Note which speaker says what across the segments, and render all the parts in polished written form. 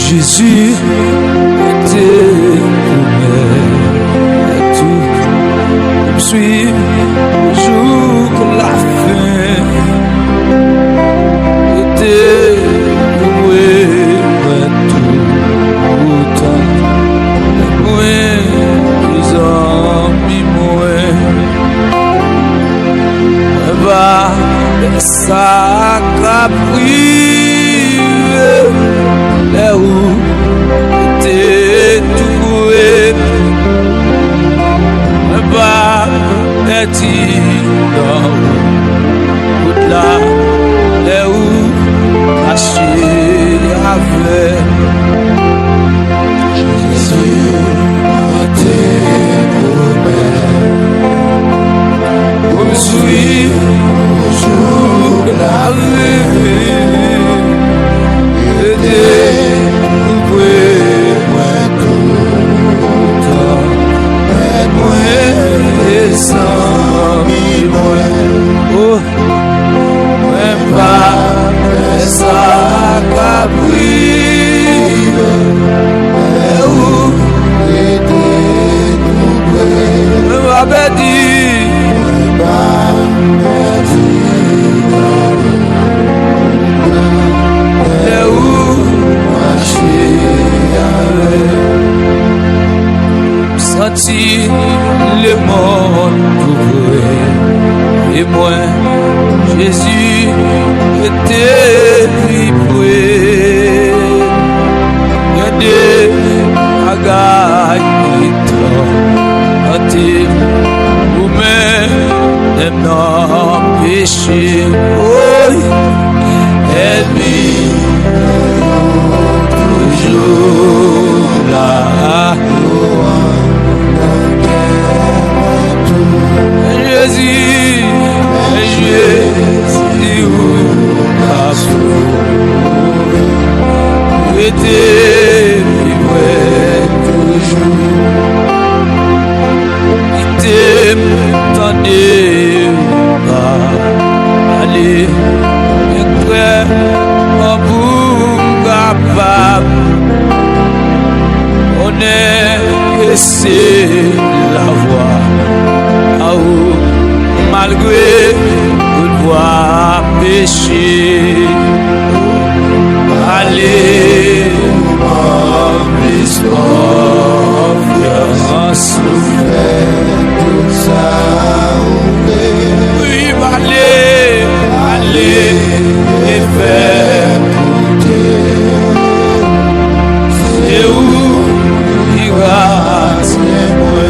Speaker 1: Jésus était promets tout me suivre jusqu'à la fin. Était promets tout autant moi les amis moi va ça privé là où t'es tout boué, me bat petit dans route là, là où caché avec Jésus était pour me suivre jusqu'à la vie. Senti le monde couvrir et moi Jésus était vibré. Regardez agaille trop ou même non péché. Oh, elle vit toujours là. Jésus, où la foule était vivre toujours. Il t'aime, t'en est pas aller, mais prêt en bout capable. On est laissé la voix. Malgré le doigt péché, allez, plus confiance, tout ça, oui, allez, et faire c'est où il va, c'est moi.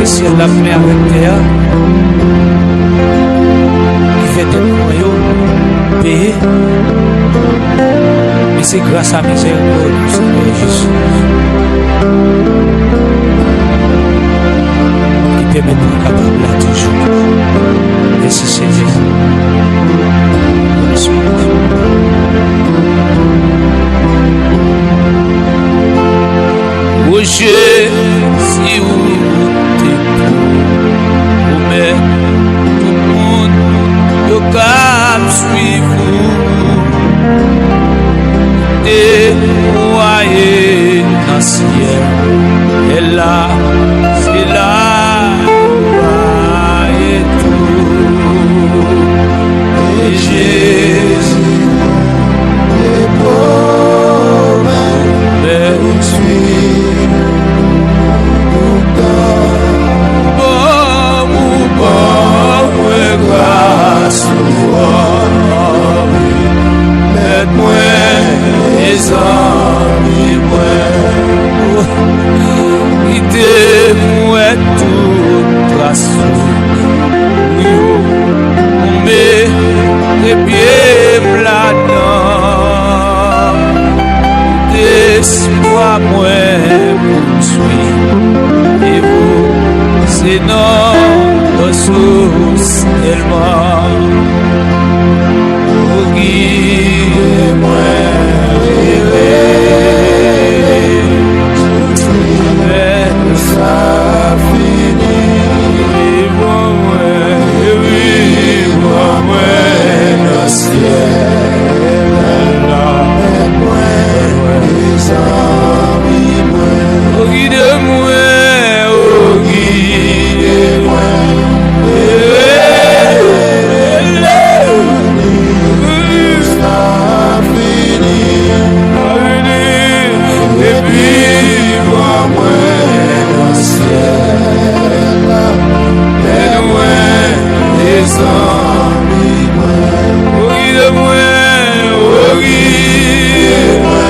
Speaker 1: Si elle l'a fait avec terre, il fait des moyens payés, mais c'est grâce à miséricorde du Seigneur Jésus qui permet de nous capable là toujours. Merci Seigneur. Roger, si vous mais tout le monde yo cap suivre et voyez dans ciel et là c'est là et tout et Jésus les pauvres mais suivre grâce moi les amis moi Espoir moi poursuit et vous c'est notre source tellement vous guidez-moi ça finit et moi le ciel là oh guide-moi, oh guide-moi, ça finit, et puis vois-moi dans le ciel, et loin des amis, oh guide-moi, oh guide-moi.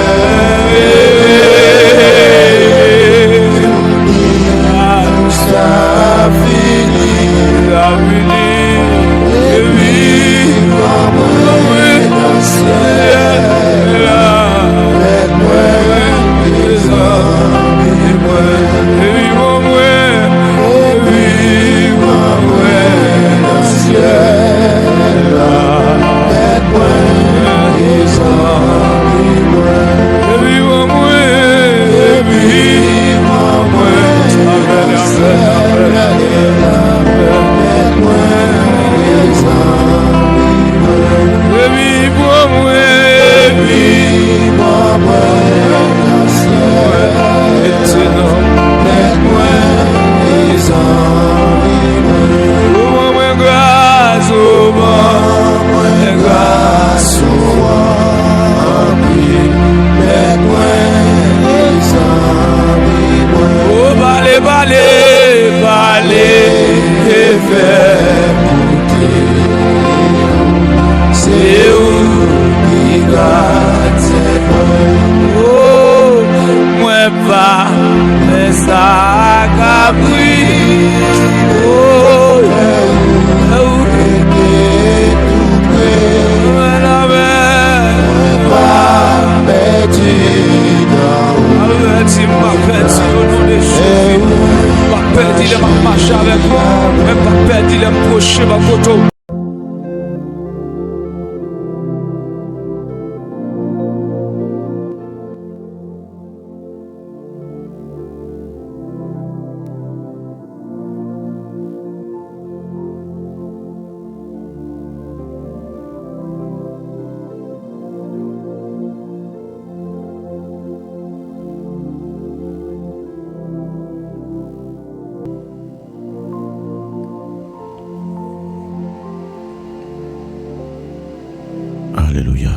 Speaker 2: Alléluia.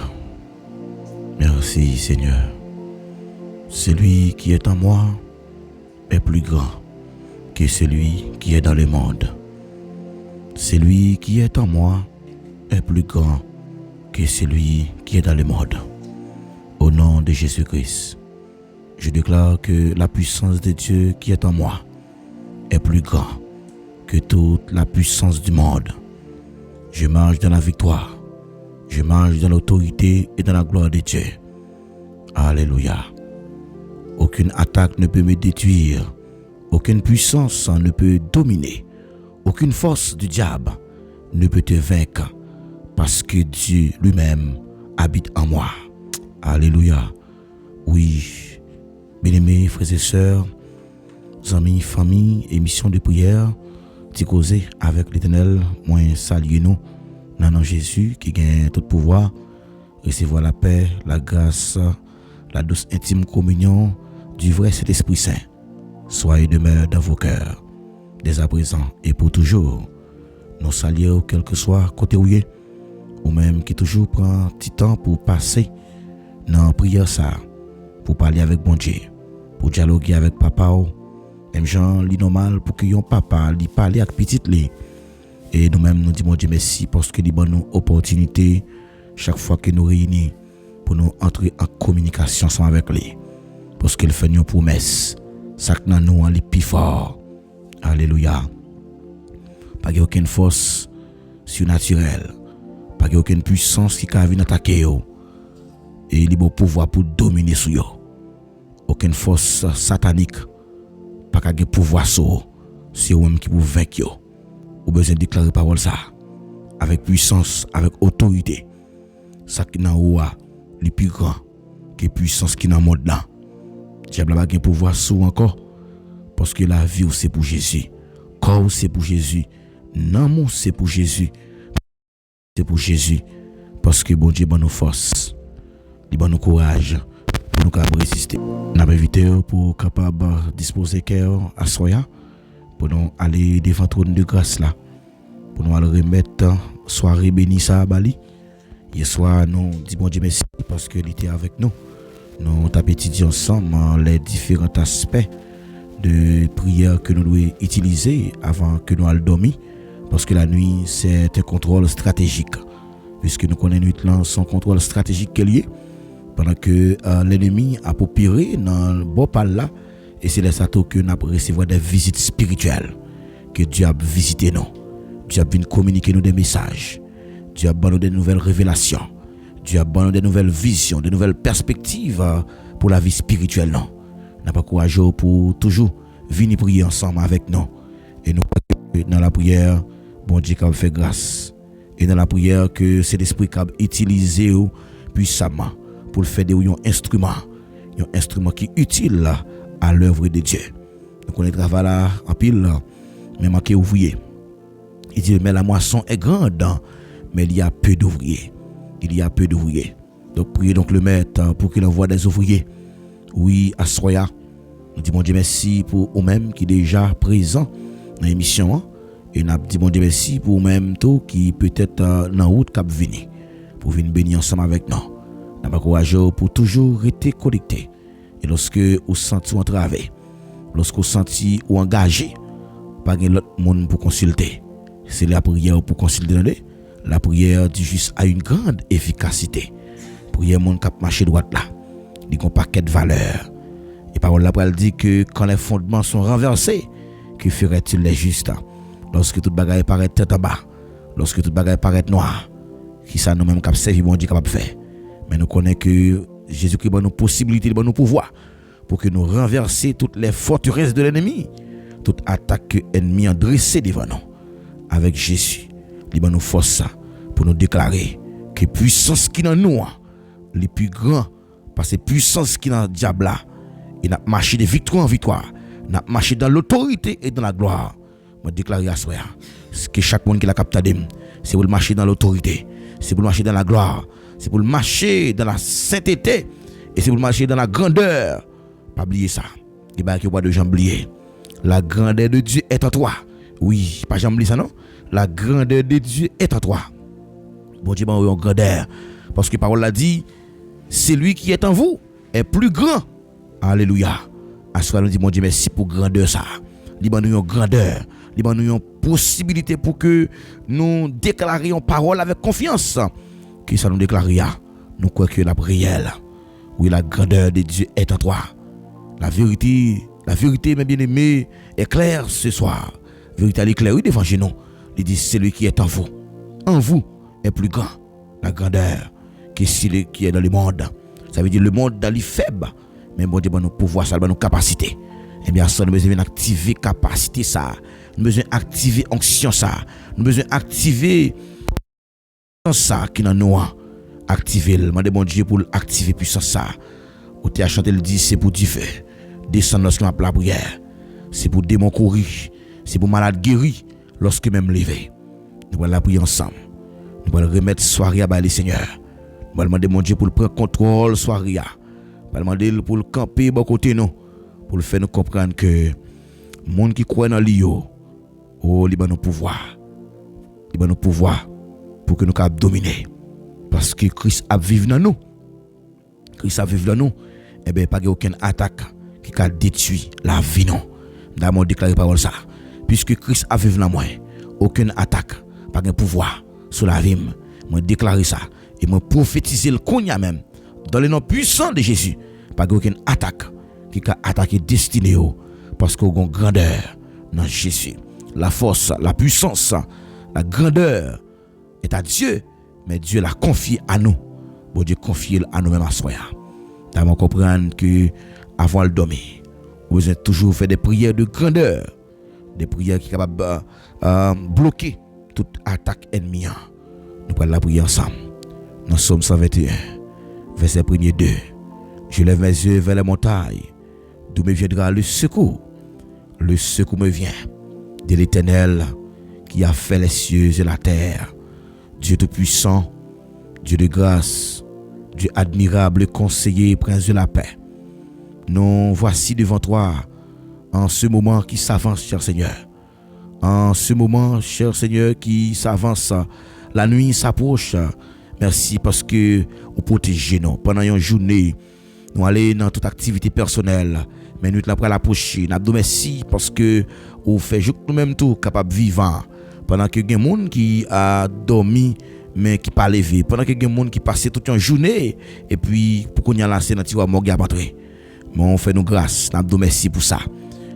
Speaker 2: Merci Seigneur. Celui qui est en moi est plus grand que celui qui est dans le monde. Celui qui est en moi est plus grand que celui qui est dans le monde. Au nom de Jésus-Christ, je déclare que la puissance de Dieu qui est en moi est plus grand que toute la puissance du monde. Je marche dans la victoire. Je marche dans l'autorité et dans la gloire de Dieu. Alléluia. Aucune attaque ne peut me détruire. Aucune puissance ne peut dominer. Aucune force du diable ne peut te vaincre parce que Dieu lui-même habite en moi. Alléluia. Oui, bien-aimés frères et sœurs, amis, famille, émission de prière, t'y causer avec l'Éternel, moi saluer nous. Dans le nom de Jésus qui gagne tout pouvoir, recevoir la paix, la grâce, la douce intime communion du vrai Saint-Esprit Saint. Soyez demeure dans vos cœurs, dès à présent et pour toujours. Nous saluons quel que soit côté où il est, ou même qui toujours prend un petit temps pour passer dans la prière ça, pour parler avec bon Dieu, pour dialoguer avec papa, même gens li normal pour que yon papa li parler avec petite li. Et nous-mêmes, nous disons Dieu merci parce que nous avons une opportunité chaque fois que nous réunissons pour nous entrer en communication ensemble avec lui. Parce qu'il fait une promesse. Ça que nous sommes plus fort. Alléluia. pas aucune force surnaturelle, pas aucune puissance qui a venir attaquer yo et il a pouvoir pour dominer sur yo. Aucune force satanique pas de pouvoir sur c'est eux même qui pour vaincre yo. Ou besoin de déclarer parole ça avec puissance, avec autorité. Ça qui nan ou a le plus grand que puissance qui dans monde là. Diable pas de pouvoir sur encore parce que la vie c'est pour Jésus. Corps c'est pour Jésus. Non, c'est pour Jésus. C'est pour Jésus. Parce que bon Dieu bon nous force. Il bon nous courage pour nous capable résister. N'a pas invité pour capable disposer cœur à soya pour nous aller devant trône de grâce là. Pour nous aller remettre soirée bénie ça à Bali. Hier soir nous dit bon Dieu merci parce que il était avec nous. Nous avons étudié ensemble les différents aspects de prière que nous devons utiliser avant que nous allions dormir. Parce que la nuit, c'est un contrôle stratégique. Puisque nous connaissons nuit là, son contrôle stratégique qui est lié. Pendant que l'ennemi a popiré dans le bon pal là. Et c'est là que nous avons recevoir des visites spirituelles. Que Dieu a visité nous. Dieu a venu communiquer nous des messages. Dieu a donné nous des nouvelles révélations. Dieu a donné nous des nouvelles visions, des nouvelles perspectives pour la vie spirituelle. Non. N'a pas courage pour toujours venir prier ensemble avec nous. Et nous, dans la prière, bon Dieu qui fait grâce. Et dans la prière, que c'est l'esprit qui a utilisé puissamment pour faire un instrument qui est utile à l'œuvre de Dieu. Nous connaissons le travail là en pile, mais manqué ouvrier. Il dit, mais la moisson est grande, mais il y a peu d'ouvriers. Donc priez donc le maître pour qu'il envoie des ouvriers. Oui, à Soya. Nous disons bon Dieu merci pour vous-même qui est déjà présent dans l'émission. Et nous disons bon Dieu merci pour vous-même tout qui peut-être dans route cap venir pour venir bénir ensemble avec nous. Nous avons courage pour toujours rester connecté. Et lorsque vous sentez entravé, lorsque vous sentez ou engagé, pas de l'autre monde pour consulter. C'est la prière pour consulter. La prière dit juste a une grande efficacité. Prière monde cap marcher droite là. Il y a un paquet de valeurs. Et parole là elle dit que quand les fondements sont renversés, que ferait-il les justes? Lorsque toute bagaille paraît tête en bas, lorsque toute bagaille paraît noire, qui ça nous même cap servir bon Dieu capable faire. Mais nous connaissons que Jésus-Christ a nos possibilités, nos pouvoirs pour que nous renverser toutes les forteresses de l'ennemi, toute attaque que l'ennemi a dressée devant nous. Avec Jésus, il a nous force pour nous déclarer que puissance qui dans nous, les plus grands, parce que puissance qui dans le diable là, il a marché de victoire en victoire, il a marché dans l'autorité et dans la gloire. Je déclare à soi que chaque monde qui l'a capté, c'est pour le marcher dans l'autorité, c'est pour le marcher dans la gloire, c'est pour le marcher dans la sainteté et c'est pour le marcher dans la grandeur. Pas oublier ça. Il n'y a pas de jambes oublier. La grandeur de Dieu est en toi. Oui, pas jamais oublier ça non. La grandeur de Dieu est en toi. Bon Dieu, en grandeur. Parce que la parole l'a dit, c'est lui qui est en vous est plus grand. Alléluia. À ce moment nous dit, mon Dieu, merci pour grandeur ça. Nous une grandeur. Nous une possibilité pour que nous déclarions parole avec confiance. Que ça nous déclaria. Nous croyons que la prière, oui, la grandeur de Dieu est en toi. La vérité, mes bien-aimés, est claire ce soir. La vérité, elle est claire, oui, devant nous. Il dit, c'est lui qui est en vous. En vous est plus grand. La grandeur que celui qui est dans le monde. Ça veut dire le monde dans les faibles. Mais bon Dieu, nous pouvoir ça, nos capacités. Eh bien, ça, nous besoin d'activer capacité ça. Nous besoin d'activer onction ça. Nous besoin d'activer ça qui dans nous. Activer, demandez bon Dieu pour activer puissance ça. Ou tu as chanté le dit, c'est pour Dieu faire. Descendre lorsqu'on a la prière. C'est pour démon courir. C'est pour malade guéri. Lorsque même levé. Nous allons la prier ensemble. Nous allons remettre soirée à les Seigneur. Nous allons demander mon Dieu pour le prendre contrôle soirée. Nous allons demander pour le camper bon côté nous. Pour le faire nous comprendre que le monde qui croit dans lui, il a nos pouvoirs. Il a nos pouvoirs pour que nous puissions dominer. Parce que Christ a vécu dans nous. Christ a vécu dans nous. Eh bien, pas aucune attaque qui a détruit la vie non. Nous avons déclaré parole ça. Puisque Christ a vécu dans moi, aucune attaque, pas de pouvoir sur la vie. Je déclare ça. Et je prophétise le cogna même. Dans le nom puissant de Jésus, pas aucune attaque qui a attaqué destinée. Parce qu'on a une grandeur dans Jésus. la force, la puissance, la grandeur est à Dieu, mais Dieu l'a confié à nous. Bon Dieu confie à nous-mêmes à soi. Nous comprendre que avant le dormir, vous êtes toujours fait des prières de grandeur, des prières qui sont capables de bloquer toute attaque ennemie. Nous prenons la prière ensemble. Dans Somme 121, verset 1er 2. Je lève mes yeux vers les montagnes, d'où me viendra le secours. Le secours me vient de l'Éternel qui a fait les cieux et la terre. Dieu tout-puissant, Dieu de grâce, Dieu admirable, conseiller, prince de la paix. Nous voici devant toi en ce moment qui s'avance, cher Seigneur. En ce moment, cher Seigneur, qui s'avance, la nuit s'approche. Merci parce que vous protégez nous pendant une journée. Nous allons dans toute activité personnelle. Mais nous après l'approcher. Nous merci parce que vous faites nous-mêmes tout capable vivant. Pendant que il y a des gens qui a dormi mais qui pas levé. Pendant que il y a des gens qui passent toute une journée et puis pour qu'on y a lancé dans tiroir morgue à rentrer. Mais on fait nous grâce. Nous merci pour ça.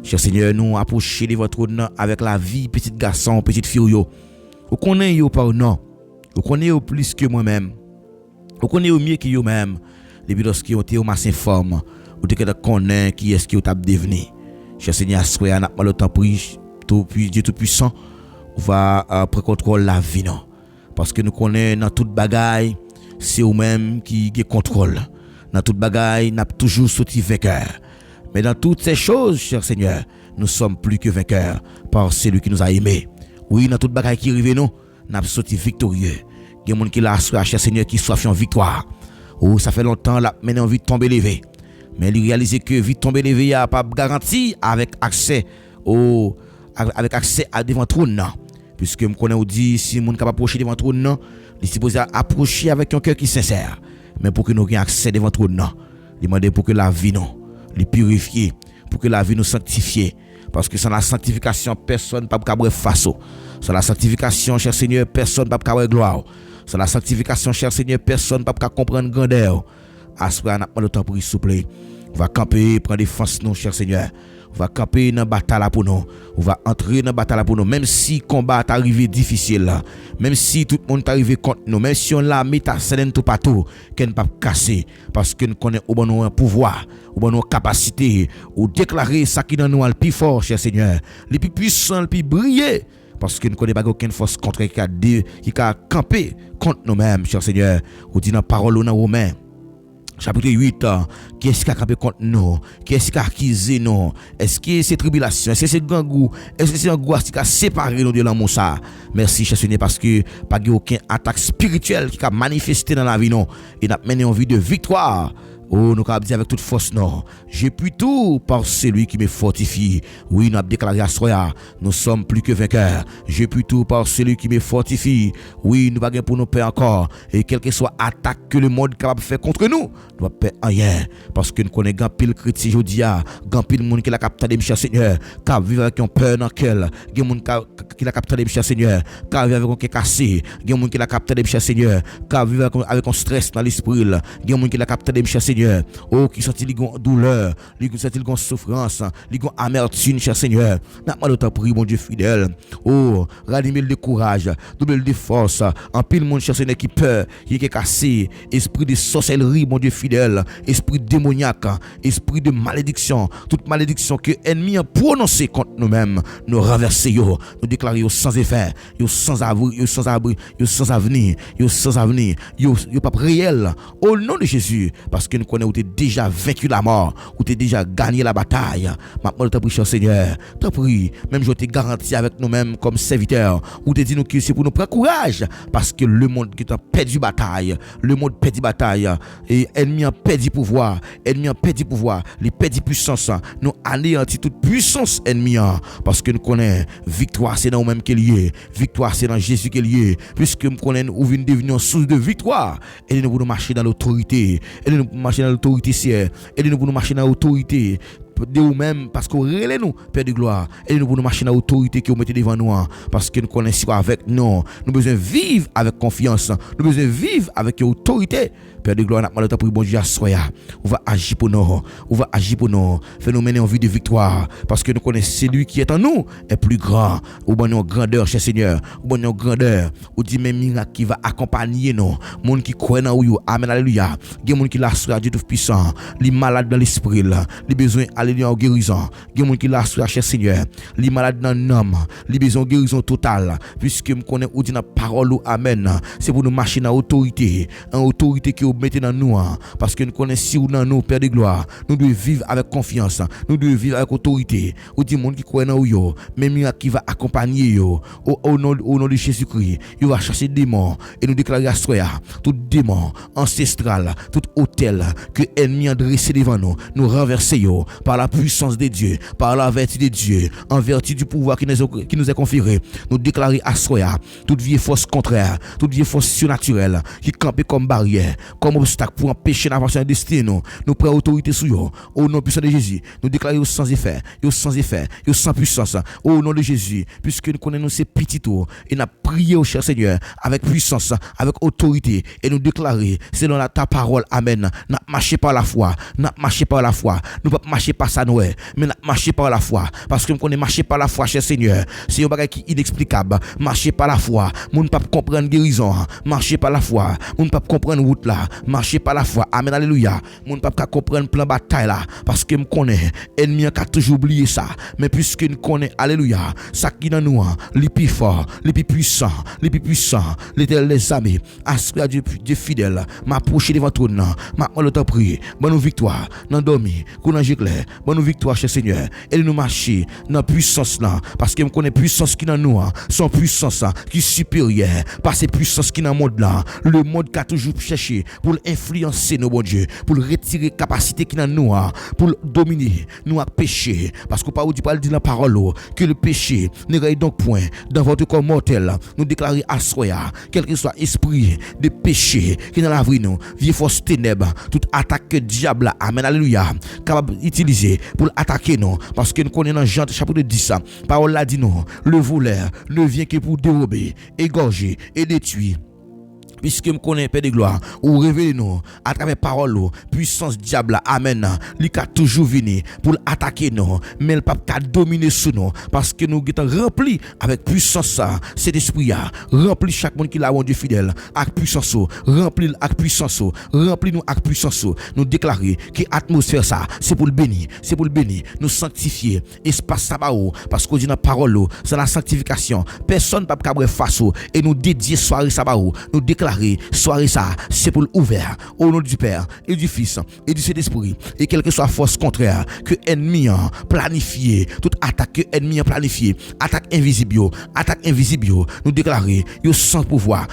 Speaker 2: Cher Seigneur, nous approcher de votre trône avec la vie, petit garçon, petite fille. Vous connaissez yo par non. Vous connaissez plus que moi-même. Vous connaissez mieux que vous-même. Depuis lorsque vous êtes au masse informe, vous êtes connaître qui est-ce que vous êtes devenu. Cher Seigneur, soyez en appel au temps pris, Dieu tout-puissant, va prendre contrôle la vie. Non? Parce que nous connaissons dans toute bagaille, c'est vous-même qui avez contrôle. Dans toute bagaille, nous avons toujours sorti vainqueur. Mais dans toutes ces choses, cher Seigneur, nous sommes plus que vainqueurs par celui qui nous a aimés. Oui, dans toute bagaille qui arrive, nous avons sorti victorieux. Il y a des gens qui l'ont assuré, cher Seigneur, qui soient en victoire. Oh, ça fait longtemps, là, maintenant, envie de tomber levé. Mais il réalise que vite tomber levé, il n'y a pas de garantie avec accès à devant trône. Puisque je connais ou dit, si mon capable approcher devant trône, il est supposé approcher avec un cœur qui est sincère. Mais pour que nous ayons accès devant trône, il demande pour que la vie nous, les purifier, pour que la vie nous sanctifie. Parce que sans la sanctification, personne ne peut pas face. Sans la sanctification, cher Seigneur, personne ne peut pas gloire. Sans la sanctification, cher Seigneur, personne ne peut pas comprendre grandeur. Assoir, on a pas le temps pour s'il vous plaît. On va camper, prendre défense, nous, cher Seigneur. On va camper dans la bataille pour nous. On va entrer dans la bataille pour nous. Même si le combat est arrivé difficile, même si tout le monde est arrivé contre nous, même si on l'a mis à scène tout partout, qu'on ne peut pas casser. Parce que nous connaissons au bon pouvoir, au bon capacité, ou déclarer ça qui est dans nous le plus fort, cher Seigneur. Le plus puissant, le plus brillant. Parce que nous ne connaissons pas aucune force contre qui a campé contre nous-mêmes, cher Seigneur. Ou dit dans la parole dans Romains. Chapitre 8, qui est-ce qui a campé contre nous? Qui est-ce qui a accusé nous? Est-ce que c'est tribulation? Est-ce que c'est gangou? Est-ce que c'est angoisse qui a séparé nous de l'amour ça? Merci, cher Seigneur, parce que pas aucune attaque spirituelle qui a manifesté dans la vie non. Et n'a mené en vie de victoire. Oh, nous avons dit avec toute force, non. J'ai pu tout par celui qui me fortifie. Oui, nous avons déclaré à soi, nous sommes plus que vainqueurs. J'ai pu tout par celui qui me fortifie. Oui, nous ne pour nous paix encore. Et quelle que soit l'attaque que le monde est capable de faire contre nous, nous ne paix rien. Parce que nous connaissons grand pile chrétien aujourd'hui, grand pile monde qui la capté de cher Seigneur, qui vit avec un peur dans quel, qui la capté de cher Seigneur, qui vit avec un cœur cassé, qui monde qui la capté de cher Seigneur, qui vit avec un stress dans l'esprit, qui monde qui la capté de cher Seigneur. Oh, qui senti li gon douleur, li senti li gon souffrance, li gon amertume, cher Seigneur. N'a pas le temps pour mon Dieu fidèle. Oh, ranimer le courage, doubler de force. En pile monde, cher Seigneur, qui peur, qui est cassé, esprit de sorcellerie, mon Dieu fidèle, esprit démoniaque, esprit de malédiction, toute malédiction que l'ennemi a prononcé contre nous-mêmes, nous renverser yo, nous déclarer yo sans effet, yo sans abri, yo sans abri, yo sans avenir, yo sans avenir, yo pas réel. Au nom de Jésus, parce que nous connaissons où tu as déjà vaincu la mort, où tu as déjà gagné la bataille. Maintenant, tu prie, cher Seigneur, tu prie, même je t'ai garanti avec nous-mêmes comme serviteurs, où tu dit nous que c'est pour nous prendre courage, parce que le monde qui a perdu bataille, le monde perdu bataille, et l'ennemi a perdu pouvoir, l'ennemi a perdu pouvoir, les perdu puissance, nous anéantis toute puissance ennemi, parce que nous connaissons, victoire c'est dans nous-mêmes qui est lié, victoire c'est dans Jésus qui est lié, puisque nous connaissons où vient devenir une source de victoire, et nous pouvons marcher dans l'autorité, et nous marcher dans l'autorité, et nous pouvons marcher dans l'autorité, de vous-même parce que relais nous, Père de gloire. Et nous pour nous marcher dans l'autorité que vous mettez devant nous, parce que nous connaissons avec nous. Nous besoin vivre avec confiance. Nous besoin vivre avec autorité. Père de gloire, nous demandons pour bon Dieu à soya. On va agir pour nous. On va agir pour nous. Fais-nous mener en vie de victoire. Parce que nous connaissons celui qui est en nous est plus grand. Ou bon nous grandeur, cher Seigneur. Ou bon nous grandeur. Ou dit même miracle qui va accompagner nous. Monde qui croit en vous. Amen, alléluia. Il y a monde qui l'a soya Dieu tout puissant. Les malades dans l'esprit. Les besoins, alléluia, en guérison. Il y a monde qui l'a soya, cher Seigneur. Les malades dans l'âme. Les besoins en guérison totale. Puisque nous connaissons ou dit dans parole. Amen. C'est pour nous marcher dans l'autorité. En autorité qui mettez dans nous, parce que nous connaissons si ou dans nous, Père de gloire, nous devons vivre avec confiance, nous devons vivre avec autorité. Ou dit monde qui croit en vous, même qui va accompagner vous, au nom de Jésus-Christ, il va chasser des démons et nous déclarer à soi, tout démon ancestral, tout hôtel que l'ennemi a dressé devant nous, nous renverser par la puissance de Dieu, par la vertu de Dieu, en vertu du pouvoir qui nous est conféré, nous déclarer à soi, toute vieille force contraire, toute vieille force surnaturelle qui campe comme barrière, comme obstacle pour empêcher l'avancée de destin, nous prenons autorité sur eux. Au nom puissant de Jésus, nous déclarons sans effet, sans puissance. Au nom de Jésus, puisque nous connaissons ces petits tours, et nous prions au cher Seigneur avec puissance, avec autorité, et nous déclarer selon ta parole, amen. Nous marchons par la foi, nous marchons par la foi. Nous ne pouvons pas marcher par ça, mais nous marchons par la foi, parce que nous connaissons marcher par la foi, cher Seigneur. C'est un bagage qui est inexplicable. Marcher par la foi, nous ne pouvons pas comprendre guérison. Marcher par la foi, nous ne pouvons pas comprendre route là. Marcher par la foi, amen, alléluia. Nous ne pouvons pas comprendre plan bataille là, parce que nous connaissons, ennemi a toujours oublié ça. Mais puisque nous connaissons, alléluia, ça qui dans nous, les plus forts, les plus puissants, l'éternel les amis, aspect à Dieu fidèle, m'approcher devant ton nom, m'a le temps prier, bonne victoire, dans dormir, qu'on a clair, bonne victoire, cher Seigneur, et nous marcher dans puissance là, parce que nous connaissons puissance qui dans nous, son puissance qui est supérieure, par ces puissances qui dans le monde là, le monde qui a toujours cherché pour influencer nos bons dieux, pour retirer capacité qui dans nous, pour dominer nous à péché, parce que par où dit pas dit la parole que le péché ne règne donc point dans votre corps mortel. Nous déclarer à soi, quel que soit esprit de péché qui dans la vie nous, vieille force ténèbres, toute attaque que diable, amen, alléluia, capable d'utiliser pour attaquer nous, parce que nous connaissons dans Jean chapitre 10, parole là dit nous, le voleur ne vient que pour dérober, égorger et détruire. Puisque me connaît Père de gloire, ou révélez-nous à travers parole, puissance diable, amen. Lui a toujours venu pour attaquer nous, mais le pape a dominé sur nous, parce que nous sommes remplis avec puissance, cet esprit, rempli chaque monde qui l'a rendu fidèle, avec puissance, rempli avec puissance, rempli nous avec puissance. Nous déclarer que l'atmosphère ça, c'est pour le bénir, nous sanctifier, espace ça parce que dit dans parole, c'est la sanctification. Personne ne peut pas face et nous dédier soirée ça nous déclarer soirée ça, c'est pour l'ouvert au nom du Père et du Fils et du Saint-Esprit, et quelle que soit force contraire que ennemi a planifié, toute attaque que ennemi a planifié, attaque invisible, nous déclarer yo sans pouvoir,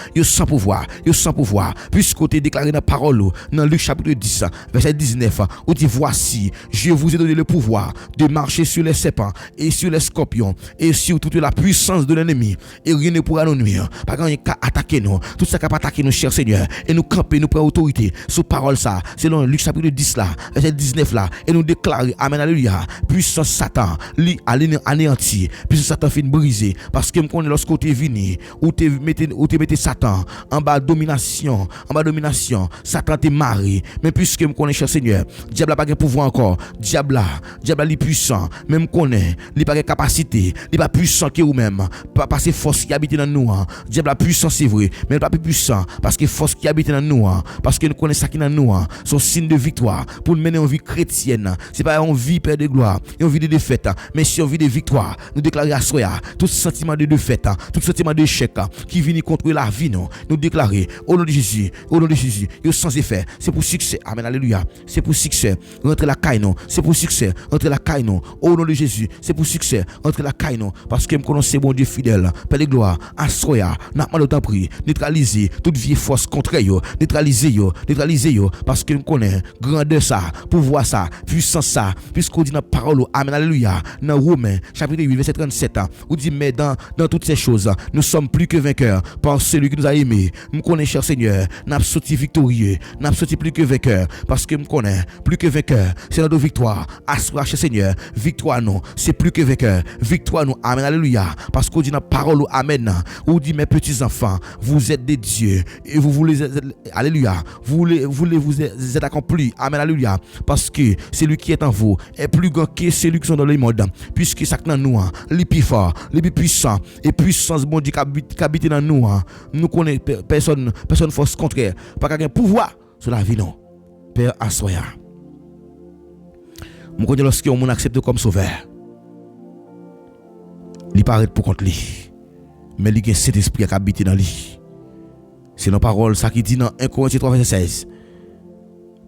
Speaker 2: puisque tu es déclaré dans la parole dans Luc chapitre 10 verset 19 où dit voici, je vous ai donné le pouvoir de marcher sur les serpents et sur les scorpions et sur toute la puissance de l'ennemi, et rien ne pourra nous nuire. Pas quand il a attaqué nous, tout ça qui a attaqué nous, cher Seigneur, et nous camper, nous prendre autorité sous parole ça, selon Luc chapitre 10 là, verset 19 là, et nous déclarer, amen, alléluia, puissance Satan, li anéanti, puissance Satan fin brisé, parce que me connais lorsque tu es venu, ou tu mettez Satan en bas domination, Satan t'est marré, mais puisque me connais, cher Seigneur, diable n'a pas de pouvoir encore, diable est puissant, même connaît, il n'a pas de capacité, il n'est pas puissant que vous-même, pas ces forces qui habitent dans nous, diable a puissant c'est vrai, mais il n'est pas plus puissant, parce que force qui habite dans nous, parce que nous connaissons ça qui dans nous, son signe de victoire, pour nous mener en vie chrétienne, c'est pas une vie Père de gloire, une vie de défaite, mais c'est une vie de victoire. Nous déclarer à soi, tout sentiment de défaite, tout sentiment d'échec qui vient contre la vie, nous déclarer au nom de Jésus, sans effet, c'est pour succès, amen, alléluia, c'est pour succès, rentre la caille, c'est pour succès, rentre la caille, au nom de Jésus, c'est pour succès, rentre la caille, parce que nous connaissons bon Dieu fidèle, Père de gloire, à soi, n'a pas le temps pris, neutraliser toute vieille force contre yo, neutraliser yo, parce que nous connaissons grandeur ça, pouvoir ça, puissance ça, puisqu'on dit dans la parole, amen, alléluia, dans Romains, chapitre 8, verset 37, où dit, mais dans toutes ces choses, nous sommes plus que vainqueurs par celui qui nous a aimés. Nous connaissons, cher Seigneur, nous avons sorti victorieux, nous avons sorti plus que vainqueurs, parce que nous connaissons plus que vainqueurs. C'est notre victoire. Assoir, cher Seigneur, victoire nous, c'est plus que vainqueur. Victoire nous, amen, alléluia. Parce qu'on dit dans la parole, amen, où dit, mes petits enfants, vous êtes des dieux, et vous voulez, alléluia, vous êtes accomplis, amen, alléluia, parce que celui qui est en vous est plus grand que celui qui sont dans le monde, puisque ça dans nous, les plus forts, les plus puissants, et puissance, bon Dieu, qui habite dans nous, nous connaissons personne force contraire, pas qu'un pouvoir sur la vie, non. Père, assoya. Nous connaissons lorsqu'on accepte comme sauveur, il paraît pour contre lui, mais il y a cet esprit qui habite dans lui. C'est nos paroles, ça qui dit dans 1 Corinthiens 3, verset 16.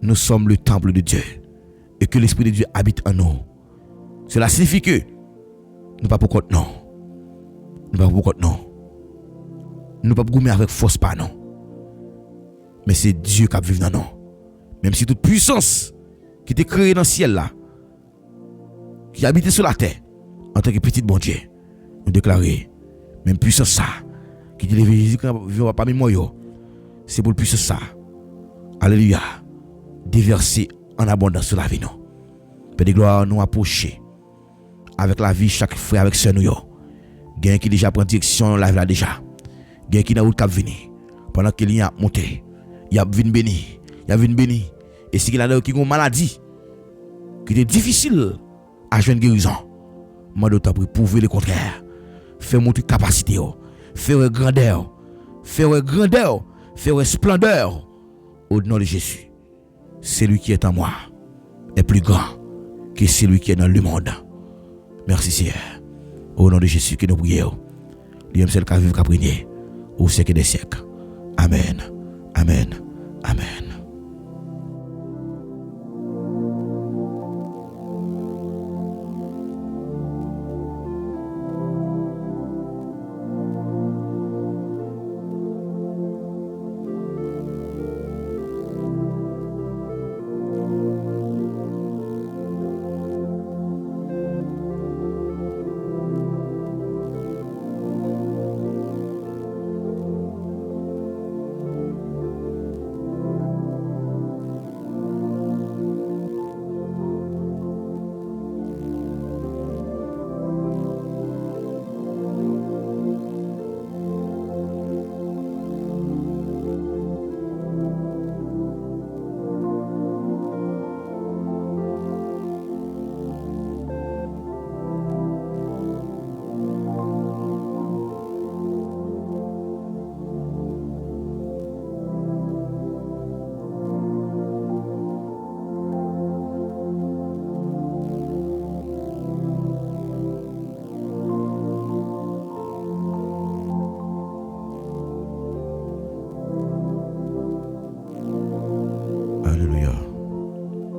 Speaker 2: Nous sommes le temple de Dieu et que l'Esprit de Dieu habite en nous. Cela signifie que nous ne pas pour contre non. Nous ne pas pour contre non. Nous ne pas gommer avec force pas non. Mais c'est Dieu qui vit dans nous. Même si toute puissance qui était créée dans le ciel là, qui habite sur la terre, en tant que petit bon Dieu, nous déclarons, même puissance ça, qui dit les Jésus vivra parmi moi, c'est pour le puissance ça. Alléluia. Déverser en abondance sur la vie, non. Père de gloire, nous approcher avec la vie, chaque frère avec sœur, nous, gain qui déjà prend direction, la vie là déjà. Gain qui n'a route cap venir. Pendant qu'il y a monté, il y a venu béni, Et si il y a qui ont une maladie, qui est difficile à jouer une guérison, moi de pour prouver le contraire. Faire monter capacité, faire grandeur, faire splendeur au nom de Jésus. Celui qui est en moi est plus grand que celui qui est dans le monde. Merci Seigneur. Au nom de Jésus que nous prions. Lui-même seul qui vivre, qui prier au siècle des siècles. Amen. Amen. Amen.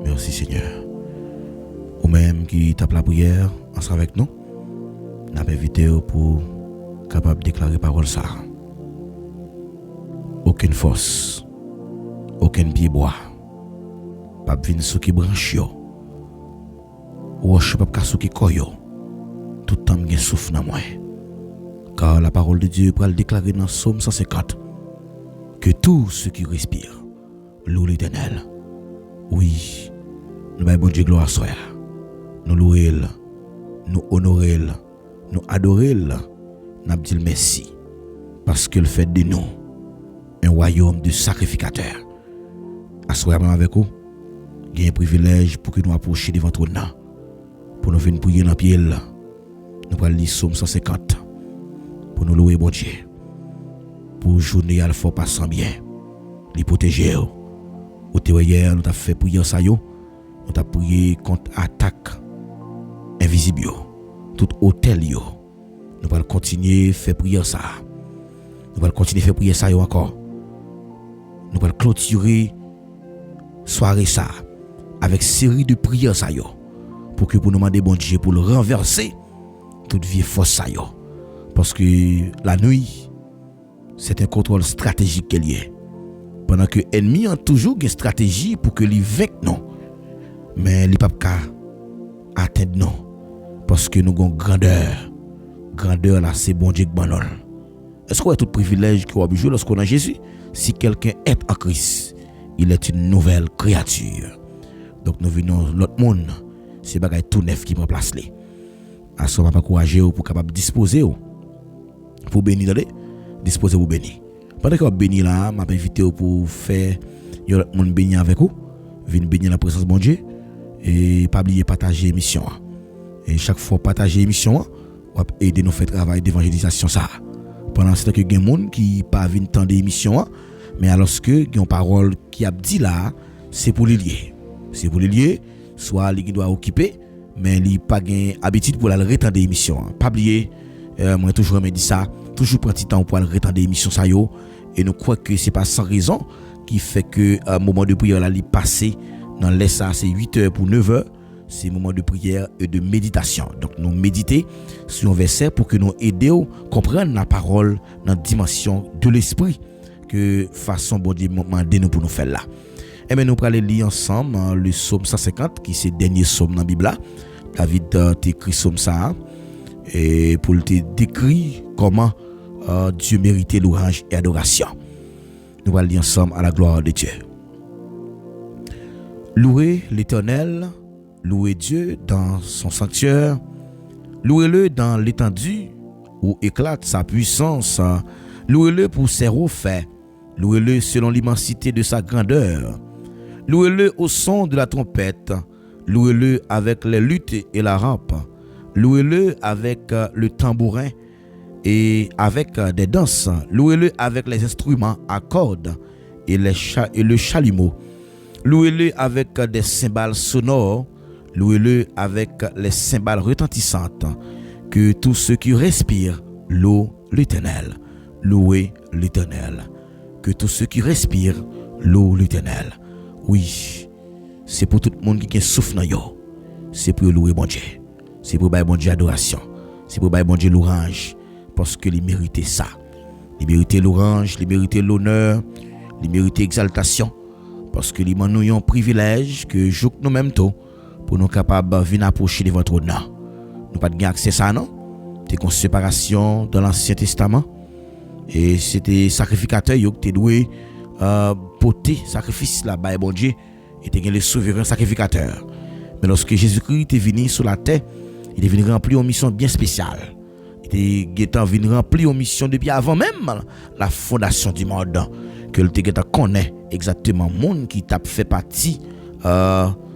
Speaker 2: Merci Seigneur. Ou même qui tape la prière ensemble avec nous, nous avons invité pour capable de déclarer parole ça. Aucune force, aucun pied bois, pas venir sous qui branche yo. Roche pas sous qui koyo. Tout temps gen souffle dans moi. Car la parole de Dieu pour le déclarer dans Psaume 150 que tout ce qui respire loue l'Éternel. Oui, nous avons bon Dieu gloire à soi. Nous louer, nous honorer, nous adorer, nous dire merci. Parce qu'il fait de nous un royaume de sacrificateurs. À soi avec vous, il y a un privilège pour que nous approchions devant ton nom. Pour nous venir prier dans le pied. Nous allons lire Psaume 150. Pour nous louer bon Dieu. Pour journée à fort passant bien. Les protéger. Au hier, nous avons fait prier ça yo. Nous avons prié contre attaque invisible. Tout hôtel yo. Nous allons continuer à faire prier ça. Nous allons continuer à faire prier ça yo encore. Nous allons clôturer soirée ça avec série de prières ça yo. Pour que pour nous demander bon Dieu pour le renverser toute vieille force ça yo. Parce que la nuit c'est un contrôle stratégique qu'il y a. Pendant que l'ennemi a toujours une stratégie pour que les vainque non. Mais les pas atteindre non. parce que nous avons grandeur. Grandeur là, c'est bon Dieu qui banol. Est-ce qu'on a tout privilège qu'on a besoin lorsqu'on a Jésus? Si quelqu'un est en Christ, il est une nouvelle créature. Donc nous venons l'autre monde, c'est bagay tout neuf qui prend place là. À ce moment encourager pour capable disposer pour bénir, disposer pour bénir. Pendant que vous bénir là, m'a invité pour faire l'autre monde bénir avec vous, venir bénir la présence de bon Dieu et pas oublier partager l'émission. Et chaque fois partager l'émission, on va aider nous faire travail d'évangélisation ça. Pendant ce temps que il y a des gens qui pas venir temps d'émission, mais alors que il y a une parole qui a dit là, c'est pour les lier. C'est pour les lier, soit les qui doit occuper, mais il pas gain habitude pour la retendre l'émission. Pas oublier, moi toujours me dit ça, toujours prendre du temps pour la retendre l'émission ça yo, et nous crois que c'est pas sans raison qui fait que moment de prière là il passé dans laisse ça c'est 8h pour 9h. C'est un moment de prière et de méditation. Donc, nous méditer sur un verset pour que nous aidions à comprendre la parole dans la dimension de l'esprit que façon bon Dieu demander nous pour nous faire là. Et bien, nous allons lire ensemble le psaume 150 qui c'est le dernier psaume dans la Bible. David a écrit le psaume ça et pour te décrire comment Dieu méritait louange et adoration. Nous allons lire ensemble à la gloire de Dieu. Louez l'Éternel. Louez Dieu dans son sanctuaire, louez-le dans l'étendue où éclate sa puissance, louez-le pour ses hauts faits, louez-le selon l'immensité de sa grandeur, louez-le au son de la trompette, louez-le avec les luttes et la harpe, louez-le avec le tambourin et avec des danses, louez-le avec les instruments à cordes et le chalumeau, louez-le avec des cymbales sonores, louez-le avec les cymbales retentissantes. Que tous ceux qui respirent louent l'Éternel. Louez l'Éternel. Que tous ceux qui respirent louent l'Éternel. Oui, c'est pour tout le monde qui souffle dans yo. C'est pour louer bon Dieu. C'est pour bailler bon Dieu adoration. C'est pour bailler bon Dieu louange. Parce que il mérite ça. Il mérite louange, il mérite l'honneur, il mérite exaltation. Parce que il nous un privilège que nous même tôt. Pour nous capables de venir approcher de votre nom. Nous pas de accès à ça, non? C'était une séparation dans l'Ancien Testament. Et c'était sacrificateur qui était doué porter sacrifice là-bas, bon Dieu, était le souverain sacrificateur. Mais lorsque Jésus-Christ est venu sur la terre, il est venu remplir une mission bien spéciale. Il était venu remplir une mission depuis avant même la fondation du monde. Que le était connaît exactement le monde qui t'a fait partie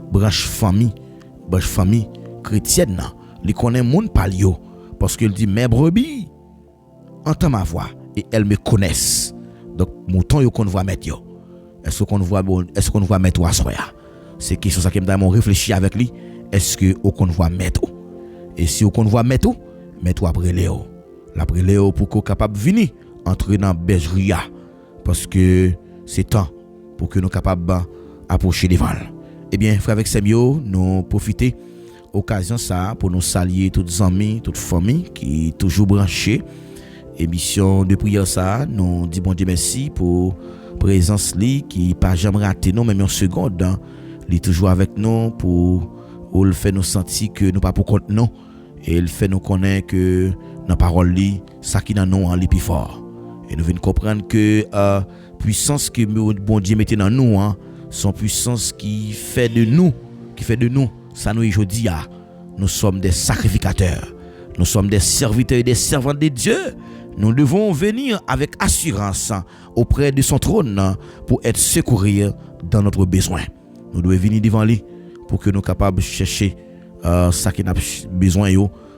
Speaker 2: branche famille chrétienne, il connaît monde par lui parce qu'il dit mes brebis entendent ma voix et elles me connaissent. Donc mouton yo qu'on voit mettre yo. Est-ce qu'on voit mettre à soya? C'est question ça qui me donne mon réfléchir avec lui. Est-ce que on voit mettre? Et si on voit mettre après Léo. L'après Léo pour qu'on capable venir entrer dans bergerie parce que c'est temps pour que nous capable approcher devant. Eh bien, frère avec Semio, nous profiter occasion ça pour nous saluer toutes les amis, toute famille qui toujours branchée. Émission de prière ça, nous dit bon Dieu merci pour présence li qui pas jamais raté nous même en seconde. Il est toujours avec nous pour le fait nous sentir que nous pas pour compte non et il fait nous connaître que dans parole li ça qui dans nous en li plus fort. Et nous venons comprendre que puissance que bon Dieu mettait dans nous son puissance qui fait de nous ça nous aujourd'hui nous sommes des sacrificateurs, nous sommes des serviteurs et des servantes de Dieu. Nous devons venir avec assurance auprès de son trône pour être secourus dans notre besoin. Nous devons venir devant lui pour que nous soyons capables de chercher ça qui n'a besoin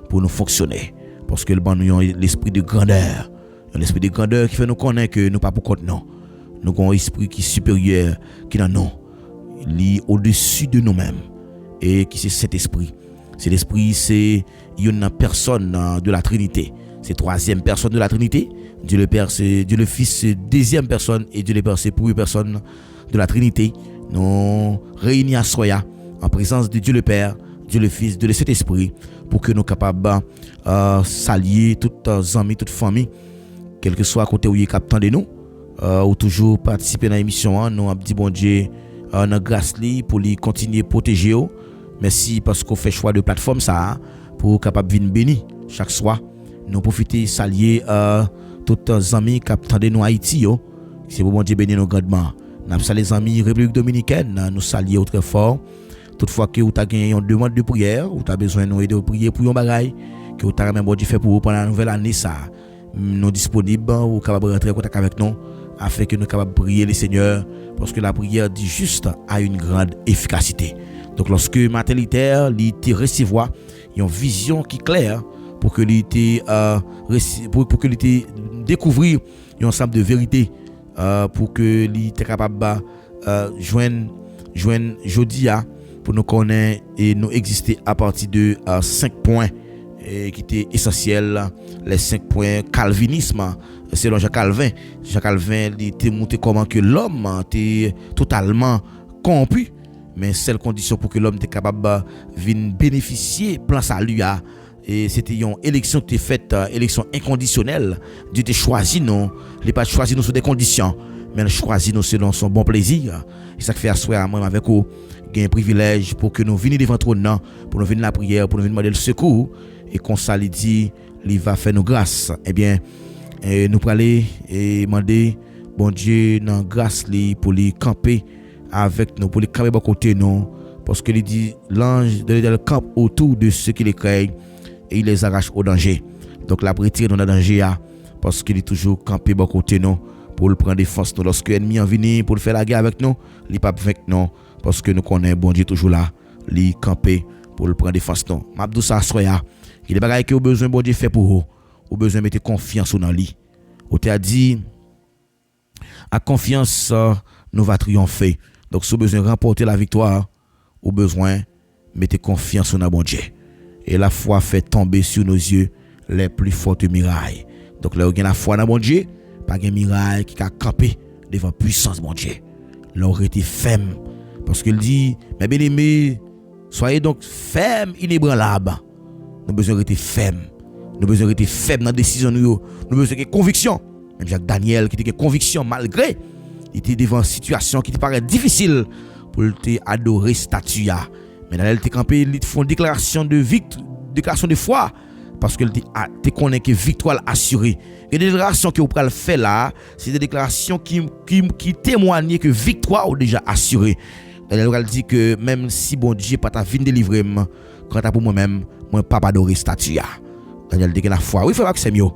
Speaker 2: pour nous fonctionner, parce que nous avons l'esprit de grandeur, l'esprit de grandeur qui fait nous connaître que nous pas pour compte non. Nous avons un esprit qui est supérieur, qui est dans nous, il est au-dessus de nous-mêmes, et qui c'est cet esprit. Cet esprit, c'est une personne de la Trinité. C'est troisième personne de la Trinité. Dieu le Père, c'est Dieu le Fils, c'est deuxième personne, et Dieu le Père, c'est première personne de la Trinité. Nous réunis à Soya, en présence de Dieu le Père, Dieu le Fils, Dieu le Saint-Esprit, pour que nous soyons capables de s'allier, toutes les amis, toute famille, quel que soit à côté où il y a captant de nous, ou toujours participer dans l'émission, nous avons dit bon Dieu, dans grâce pour lui continuer à protéger, Merci parce qu'on fait choix de plateforme ça pour capable venir béni chaque soir. Nous profiter saluer tous les amis qui attendent nous Haïti yo. C'est pour bon Dieu bénir nous grandement. Nous saluons les amis République Dominicaine, nous saluons très fort. Toutefois que vous avez une demande de prière, vous avez besoin de nous aider à prier pour un bagage que vous avez même bon Dieu fait pour vous pendant la nouvelle année ça. Nous disponibles, vous capable rentrer en contact avec nous afin que nous capables prier le Seigneur parce que la prière dit juste a une grande efficacité. Donc lorsque maternitaire il te recevoir une vision qui claire pour que il pour que il te découvrir un ensemble de vérité pour que il était capable joindre jodia pour nous connaître et nous exister à partir de 5 points qui étaient essentiels, les 5 points calvinisme selon Jean Calvin. Jean Calvin il était montré comment que l'homme était totalement corrompu, mais seule condition pour que l'homme était capable de bénéficier plan salut et c'était une élection qui était faite, élection inconditionnelle. Dieu t'a choisi non, il pas choisi nous sur des conditions, mais il choisi nous selon son bon plaisir. Et ça fait asseoir moi avec vous un privilège pour que nous venions devant trône pour nous venir la prière, pour nous venir demander le secours et qu'on s'allie dit il va faire nous grâce. Eh bien nous pour aller et demander bon Dieu dans grâce pour les camper avec nous, pour les camper à côté nous, parce que il dit l'ange de l'éternel campe autour de ceux qui les craignent et il les arrache au danger. Donc la retirer dans le danger parce qu'il est toujours campé à côté nous pour le prendre défense nous. Lorsque l'ennemi en vient pour faire la guerre avec nous, il pas avec nous parce que nous connaissons bon Dieu toujours là, il camper pour le prendre défense nous. M'abdou ça soya, il est bagaille que vous besoin bon Dieu fait pour vous. Vous besoin mettre confiance dans lui. Vous t'a dit à confiance nous va triompher. Donc si vous besoin remporter la victoire, vous besoin mettre confiance dans bon Dieu. Et la foi fait tomber sur nos yeux les plus fortes murailles. Donc là, vous avez la foi dans mon Dieu, pas de muraille qui a campé devant puissance mon Dieu. Là, vous été ferme. Parce qu'il dit, mes bien-aimés, soyez donc fermes, inébranlables. Nous avons besoin d'être fermes. Nous avons besoin d'être fermes dans la décision. Nous avons besoin de conviction. Même Jacques Daniel qui était conviction malgré, il était devant une situation qui te paraît difficile pour te adorer statue. Mais là, il te campé, il font déclaration de déclaration de foi parce que te connaît que victoire assurée. Et les déclarations que vous pouvez faire là, c'est des déclarations qui témoignent que victoire est déjà assurée. Elle dit que même si bon Dieu pas ta vie délivrer quand pour moi-même, moi pas adorer statue. Daniel dit que la foi, oui, frère c'est mieux.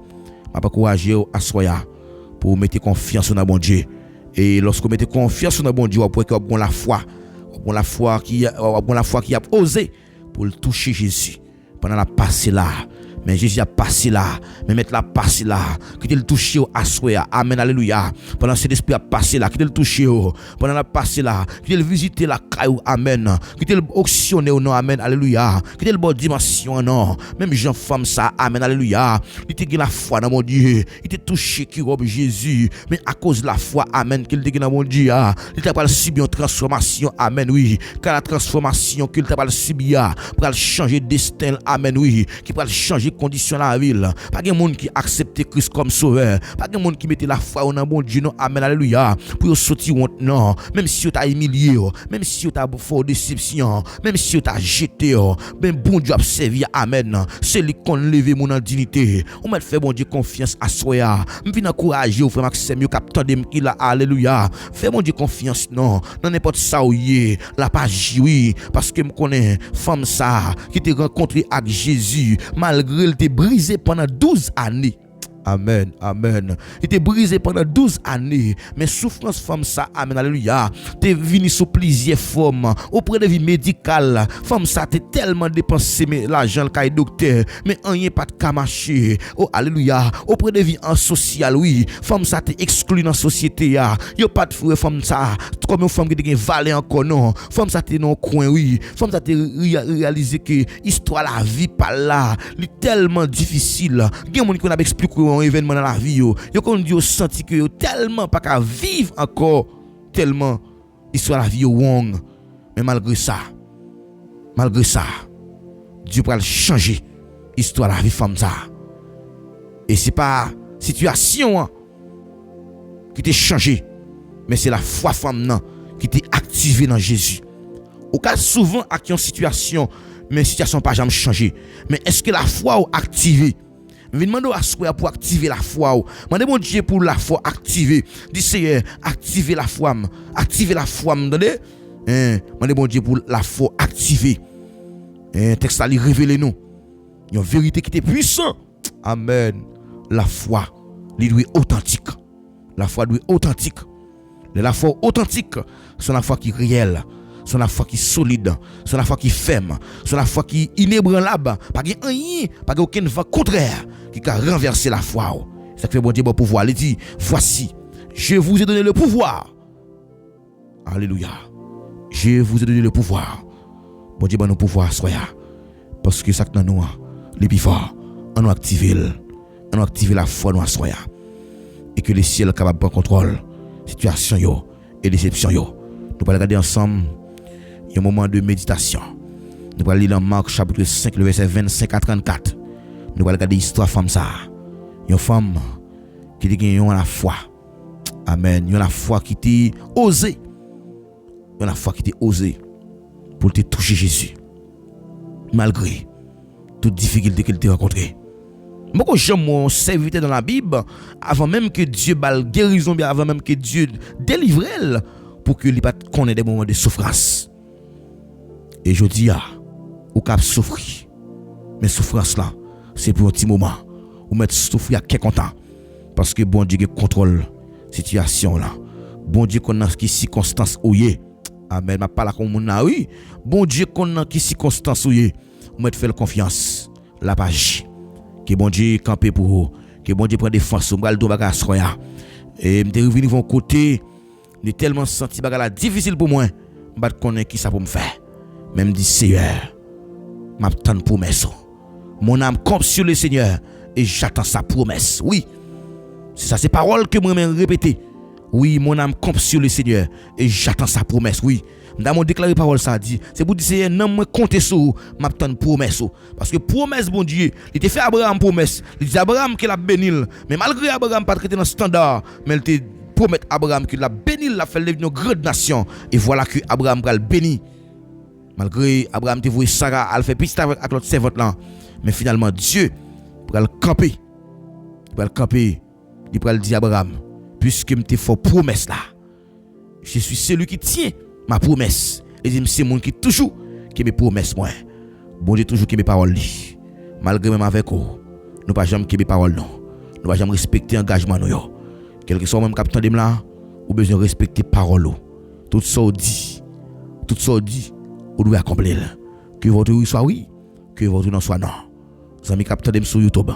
Speaker 2: M'a pas encourager à soya pour mettre confiance dans bon Dieu. Et lorsque vous mettez confiance dans bon Dieu, vous pouvez avoir la foi. La foi qui a osé pour le toucher Jésus pendant la passée là. Mais Jésus a passé là, mais mettre la passé là, qui te le toucher au assoya, amen, alléluia. Pendant cet esprit a passé là, qui te le toucher pendant la passé là, qui te le visiter la caillou, amen, qui te le auctionner au nom, amen, alléluia. Qui te le bonne dimension non, même Jean femme ça, amen, alléluia. Il te gagne la foi dans mon Dieu, il te touché qui robe Jésus, mais à cause de la foi, amen, qu'il te gagne dans mon Dieu, il t'a pas subi une transformation, amen, oui. Car la transformation qu'il t'a pas subi pour changer destin, amen, oui, qui va changer condition la ville. Pas de monde qui accepte Christ comme sauveur. Pas de monde qui mette la foi dans bon Dieu non, amen, alléluia. Pour sortir honte non, même si tu as humilié, même si tu as fait déception, même si tu as jeté, même bon Dieu a servi, amen. C'est lui qu'on lève mon dignité. On m'a fait bon Dieu confiance à soi. M'vin encourager frère Maxime yo capteur de qui là, alléluia. Fais mon Dieu confiance non, dans n'importe ça où y la page oui, parce que me connais femme ça qui te rencontré avec Jésus malgré il était brisé pendant 12 années. Amen, amen. Il était brisé pendant 12 années. Mais souffrance femme ça, amen, alléluia. T'es venu sous plusieurs formes. Auprès de vie médicale. Femme ça, t'es tellement dépensé l'argent le docteur. Mais rien pas de camaché. Oh, alléluia. Auprès de vie en social, oui. Femme ça, t'es exclu dans la société. Y'a pas de frère femme ça. Comme une femme qui te valé encore non. Femme ça, t'es dans le coin, oui. Femme ça, t'es réalisé que histoire la vie pas là. C'est tellement difficile. Il y a des gens qui ont expliqué un événement dans la vie yo qu'on dit senti que yo tellement pas qu'à vivre encore tellement histoire la vie yo wrong. Mais malgré ça Dieu va changer histoire la vie femme ça. Et c'est pas situation qui t'a changé, mais c'est la foi femme nan qui t'est activée dans Jésus. Ou cas souvent à une situation, mais situation pas jamais changé. Mais est-ce que la foi ou activée? Je demande à soi pour activer la foi. Demandez mon Dieu pour la foi activer. Dis Seigneur, activer la foi. Activer la foi, entendez? Demandez mon Dieu pour la foi activer. Texte là, il révèle nous. Une vérité qui est puissante. Amen. La foi, il doit être authentique. La foi doit être authentique. La foi authentique, c'est la foi qui est réelle. C'est la foi qui est solide, c'est la foi qui est ferme, c'est la foi qui est inébranlable, pas rien, pas aucun vent contraire qui a renversé la foi. Ça fait bon Dieu bon pouvoir. Il dit, voici, je vous ai donné le pouvoir. Alléluia. Je vous ai donné le pouvoir. Bon Dieu bon nous pouvoir soyez. Parce que ça que nous les plus fort, on nous active la foi nous soyez. Et que les ciels capable de prendre contrôle situation yo et déception yo. Nous allons regarder ensemble un moment de méditation. Nous allons lire dans Marc chapitre 5 le verset 25 à 34. Nous allons regarder l'histoire femme ça. Une femme qui dit a la foi. Amen. Il y a la foi qui était osée. Il y a la foi qui était osée pour te toucher Jésus. Malgré toute difficulté qu'il t'a rencontrée. Moi, j'aime mon serviteur dans la Bible, avant même que Dieu balle guérison, avant même que Dieu délivre elle, pour que lui pas connaisse des moments de souffrance. Et je dis, ou cap souffrir. Mais souffrance là, c'est pour un petit moment. Ou mettre souffrir à quelques temps. Parce que bon Dieu contrôle la situation là. Bon Dieu connaît qui circonstance où y est. Amen. Ma pas là comme on oui. Bon Dieu connaît qui circonstance où y est. Ou mettre faire confiance. La page. Que bon Dieu camper pour vous. Que bon Dieu prend défense. On va le doigt à soya. Et me revenu von côté. Je tellement senti bagala difficile pour moi. Je ne connais qui ça pour me faire. Même dit Seigneur, m'attends promesse. Mon âme compte sur le Seigneur et j'attends sa promesse. Oui. C'est ça, c'est parole que moi-même répéter. Oui, mon âme compte sur le Seigneur et j'attends sa promesse. Oui. Dans mon déclaré parole ça dit, c'est pour dire Seigneur, non moi compter sur m'attend promesse. Parce que promesse bon Dieu, il t'a fait Abraham promesse. Il dit Abraham qu'il a béni, mais malgré Abraham pas traité dans standard, mais il te promet Abraham qu'il a béni, il a fait une grande nation et voilà que Abraham va le bénir. Malgré Abraham te voyé Sarah, elle fait piste avec l'autre servante là, mais finalement Dieu va le camper. Il va le camper. Il va le dire Abraham, puisque me te fait promesse là. Je suis celui qui tient ma promesse. Et dit c'est monde qui toujours qui mes promesses moi. Bon Dieu toujours qui mes paroles li. Malgré même avec vous, nous pas jamais qui mes paroles non. Nous pas jamais respecter engagement nous yo. Quel que soit même capitaine de là, ou besoin respecter parole. Tout ça dit. Tout ça dit. Vous devez accomplir. Que votre oui soit oui, que votre non soit non. Vous avez capté sur YouTube,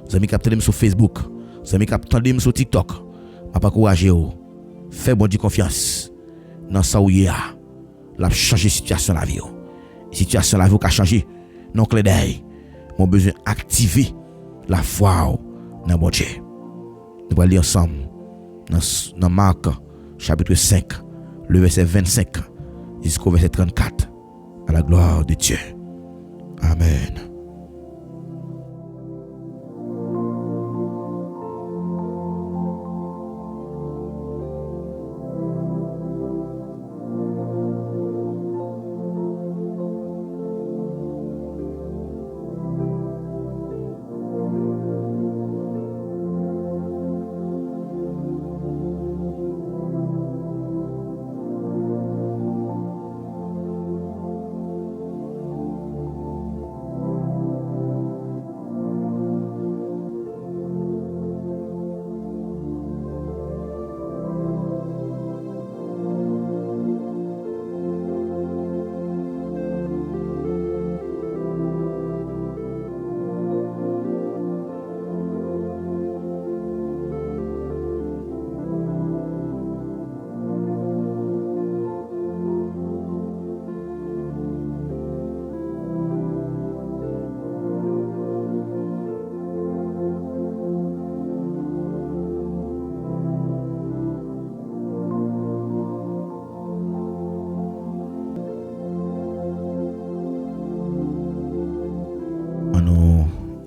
Speaker 2: vous avez capté sur Facebook, vous avez capté sur TikTok. Je vais encourager vous. Faites bon Dieu confiance. Dans ça où il y a, la changer situation de la vie. La situation de la vie a changé. Non, clé d'œil. Mon besoin d'activer la foi dans mon Dieu. Nous allons lire ensemble dans Marc chapitre 5, le verset 25 jusqu'au verset 34. À la gloire de Dieu. Amen.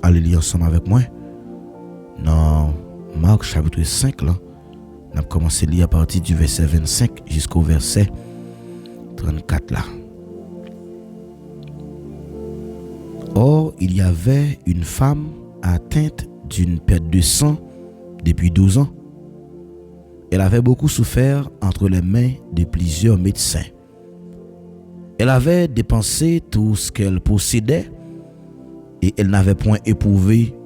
Speaker 2: Allez lire ensemble avec moi dans Marc chapitre 5 là. On a commencé à lire à partir du verset 25 jusqu'au verset 34 là. Or, il y avait une femme atteinte d'une perte de sang depuis 12 ans. Elle avait beaucoup souffert entre les mains de plusieurs médecins. Elle avait dépensé tout ce qu'elle possédait et elle n'avait point éprouvé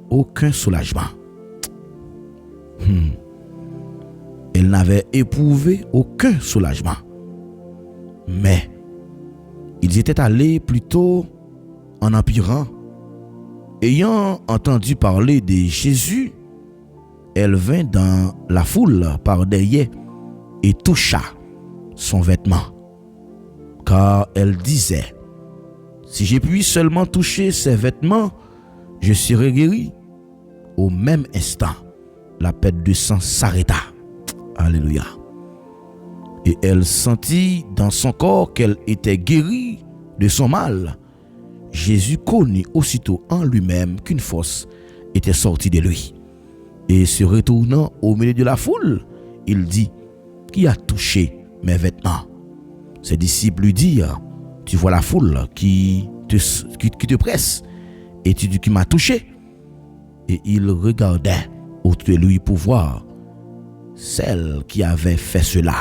Speaker 2: aucun soulagement. Elle n'avait éprouvé aucun soulagement. Mais ils étaient allés plutôt en empirant. Ayant entendu parler de Jésus, elle vint dans la foule par derrière et toucha son vêtement. Car elle disait, si je puis seulement toucher ses vêtements, je serai guéri. Au même instant, la perte de sang s'arrêta. Alléluia. Et elle sentit dans son corps qu'elle était guérie de son mal. Jésus connut aussitôt en lui-même qu'une force était sortie de lui. Et se retournant au milieu de la foule, il dit, qui a touché mes vêtements? Ses disciples lui dirent, tu vois la foule qui te presse, et tu dis qui m'a touché? Et il regardait autour de lui pour voir celle qui avait fait cela.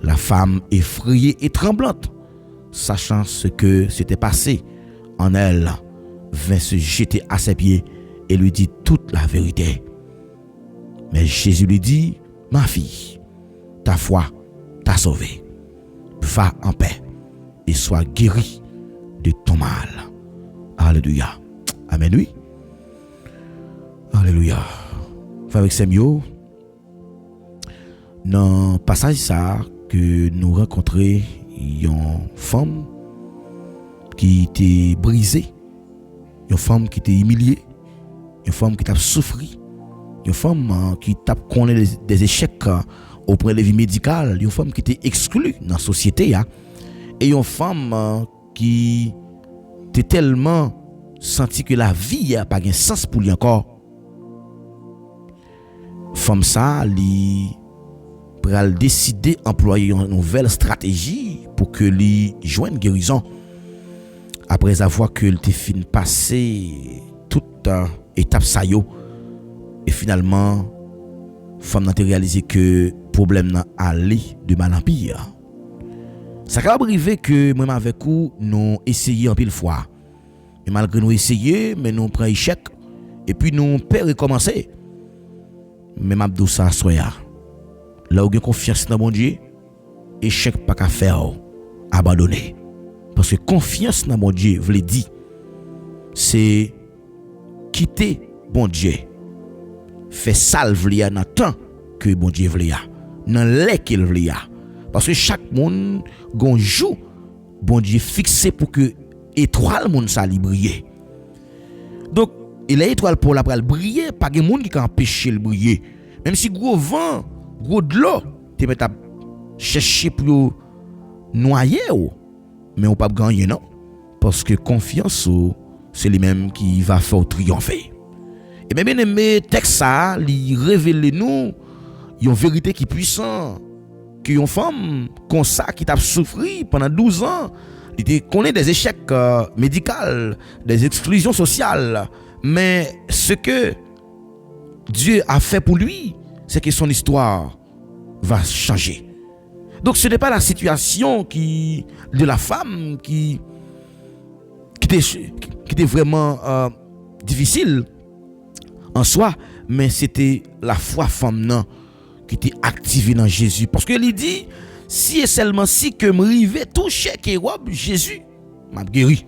Speaker 2: La femme effrayée et tremblante, sachant ce que s'était passé en elle, vint se jeter à ses pieds et lui dit toute la vérité. Mais Jésus lui dit, ma fille, ta foi t'a sauvée. Va en paix et sois guérie de ton mal. Alléluia. Amen, oui. Alléluia. Avec ces mots, dans le passage ça que nous rencontrons une femme qui était brisée, une femme qui était humiliée, une femme qui t'a souffert, une femme qui t'a connu des échecs auprès de la vie médicale, une femme qui était exclue dans la société, et une femme qui était tellement senti que la vie n'a pas de sens pour lui encore. Femme ça, li pral décider d'employer une nouvelle stratégie pour que lui joigne guérison. Après avoir que le fin passé toute étape ça yo, et finalement femme n'a réalisé que problème n'a allé de mal en pire. Ça va arriver que moi avec vous nous essayons en pile fois. Et malgré nous essayer, mais nous prenons échec et puis nous peut recommencer. Mais m'abdou ça soya. Là où vous avez confiance dans mon Dieu, échec pas qu'à faire abandonner. Parce que confiance dans mon Dieu veut dire c'est quitter bon Dieu. Fait salve li dans temps que bon Dieu veut dans les qu'il veut. Parce que chaque monde gon jour bon Dieu fixé pour que étoile monde ça li briller. Donc il est étoile pour la briller, pas de monde qui peut empêcher le briller. Même si gros vent, gros de l'eau, tu peux chercher pour noyer, mais on pas gagner non, parce que confiance c'est lui-même qui va faire triompher. Et bien aimé texte ça, il révèle nous une vérité qui est puissante, que une femme comme ça qui t'a souffert pendant 12 ans, il connaît des échecs médicaux, des exclusions sociales. Mais ce que Dieu a fait pour lui, c'est que son histoire va changer. Donc ce n'est pas la situation de la femme qui était vraiment difficile en soi, mais c'était la foi femme qui était activée dans Jésus. Parce que il dit, si et seulement si que m'rive toucher que robe Jésus m'a guéri.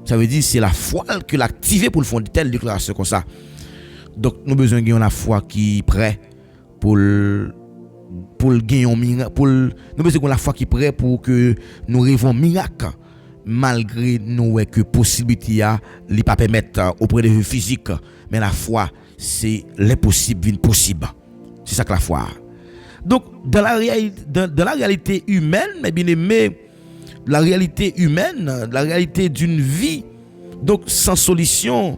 Speaker 2: Ça veut dire c'est la foi que l'activer pour le fond de telle déclaration comme ça. Donc nous besoin de la foi qui est prêt pour gagner un miracle, nous besoin de la foi qui est prêt pour que nous rêvons miracle malgré nous que possibilité a li pas permettre auprès de physique, mais la foi c'est l'impossible vient possible. C'est ça que la foi. Donc dans la réalité humaine, mais bien aimé, la réalité humaine, la réalité d'une vie, donc sans solution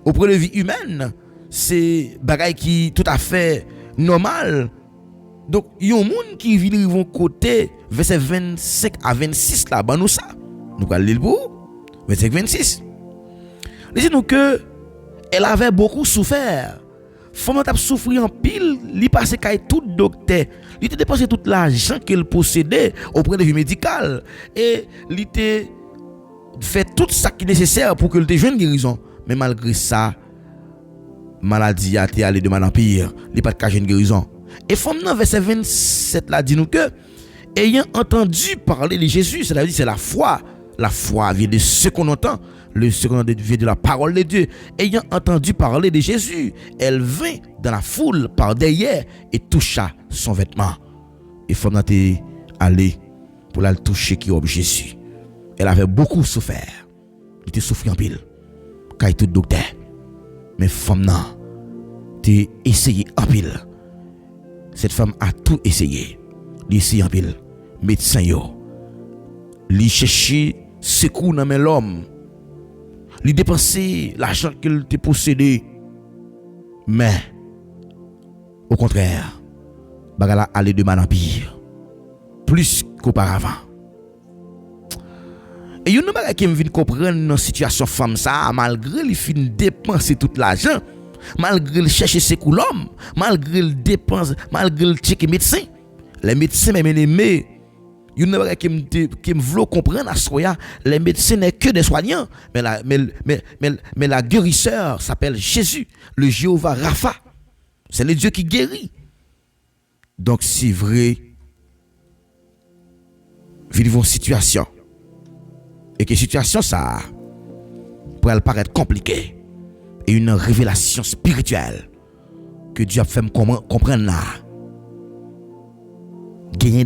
Speaker 2: auprès de vie humaine, c'est bagaille qui tout à fait normal. Donc il y a un monde qui vit vont côté verset 25 à 26 là, ben nous ça. Nous allons lire pour Verset 26. Il dit nous que elle avait beaucoup souffert. Femme t'a souffert en pile, li passé kay tout docteur. Il était dépensé tout l'argent qu'elle possédait auprès de vie médicale et il était fait tout ça qui est nécessaire pour que le jeune guérison. Mais malgré ça, maladie a été allée de mal en pire, il pas de jeune guérison. Et femme dans verset 27 là dit nous que ayant entendu parler de Jésus, c'est-à-dire c'est la foi. La foi vient de ce qu'on entend. Ce qu'on entend vient de la parole de Dieu. Ayant entendu parler de Jésus, elle vint dans la foule par derrière et toucha son vêtement. Et femme était allée pour la toucher qui est Jésus. Elle avait beaucoup souffert. Elle était souffrant en pile. Quand il était docteur. Mais femme n'a été essayé en pile. Cette femme a tout essayé. Elle a essayé en pile. Médecin yo. Elle a cherché secours dans l'homme. Il dépensé l'argent qu'il te possédé. Mais, au contraire, bagala allait de mal en pire. Plus qu'auparavant. Et il y a une bagage qui me vient comprendre dans la situation femme ça, malgré le fin dépenser tout l'argent, malgré le chercher secours l'homme, malgré le dépense, malgré le checker médecin. Les médecins même aimés. Il y a une chose qui me veut comprendre à ce moment, les médecins n'est que des soignants, mais la guérisseur s'appelle Jésus, le Jéhovah Rapha. C'est le Dieu qui guérit. Donc c'est vrai, vivons une situation et que situation ça pourrait paraître compliquée et une révélation spirituelle que Dieu a fait me comprendre là. Gagner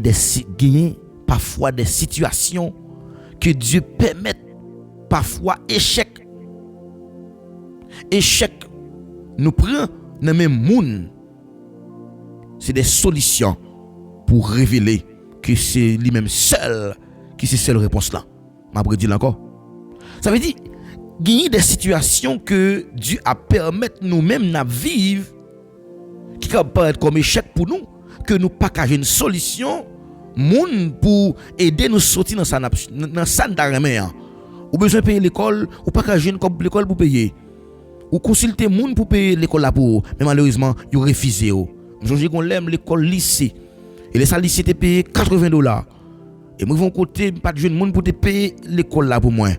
Speaker 2: parfois des situations que Dieu permet, parfois échec nous prend dans le même monde. C'est des solutions pour révéler que c'est lui-même seul qui c'est seule réponse là. M'a dit encore. Ça veut dire gagner des situations que Dieu a permis nous-mêmes de vivre qui peuvent paraître comme échec pour nous, que nous pas qu'à une solution moun pour aider nous sortir dans ça d'armée. Ou besoin payer l'école ou pas qu'à jeune comme l'école pour payer. Ou consulter moun pour payer l'école là pour, mais malheureusement, ils refusé. J'ai qu'on l'aime l'école lycée. Et les salles lycée te payer $80. Et moi vont côté pas de jeune moun pour te payer l'école là pour moi.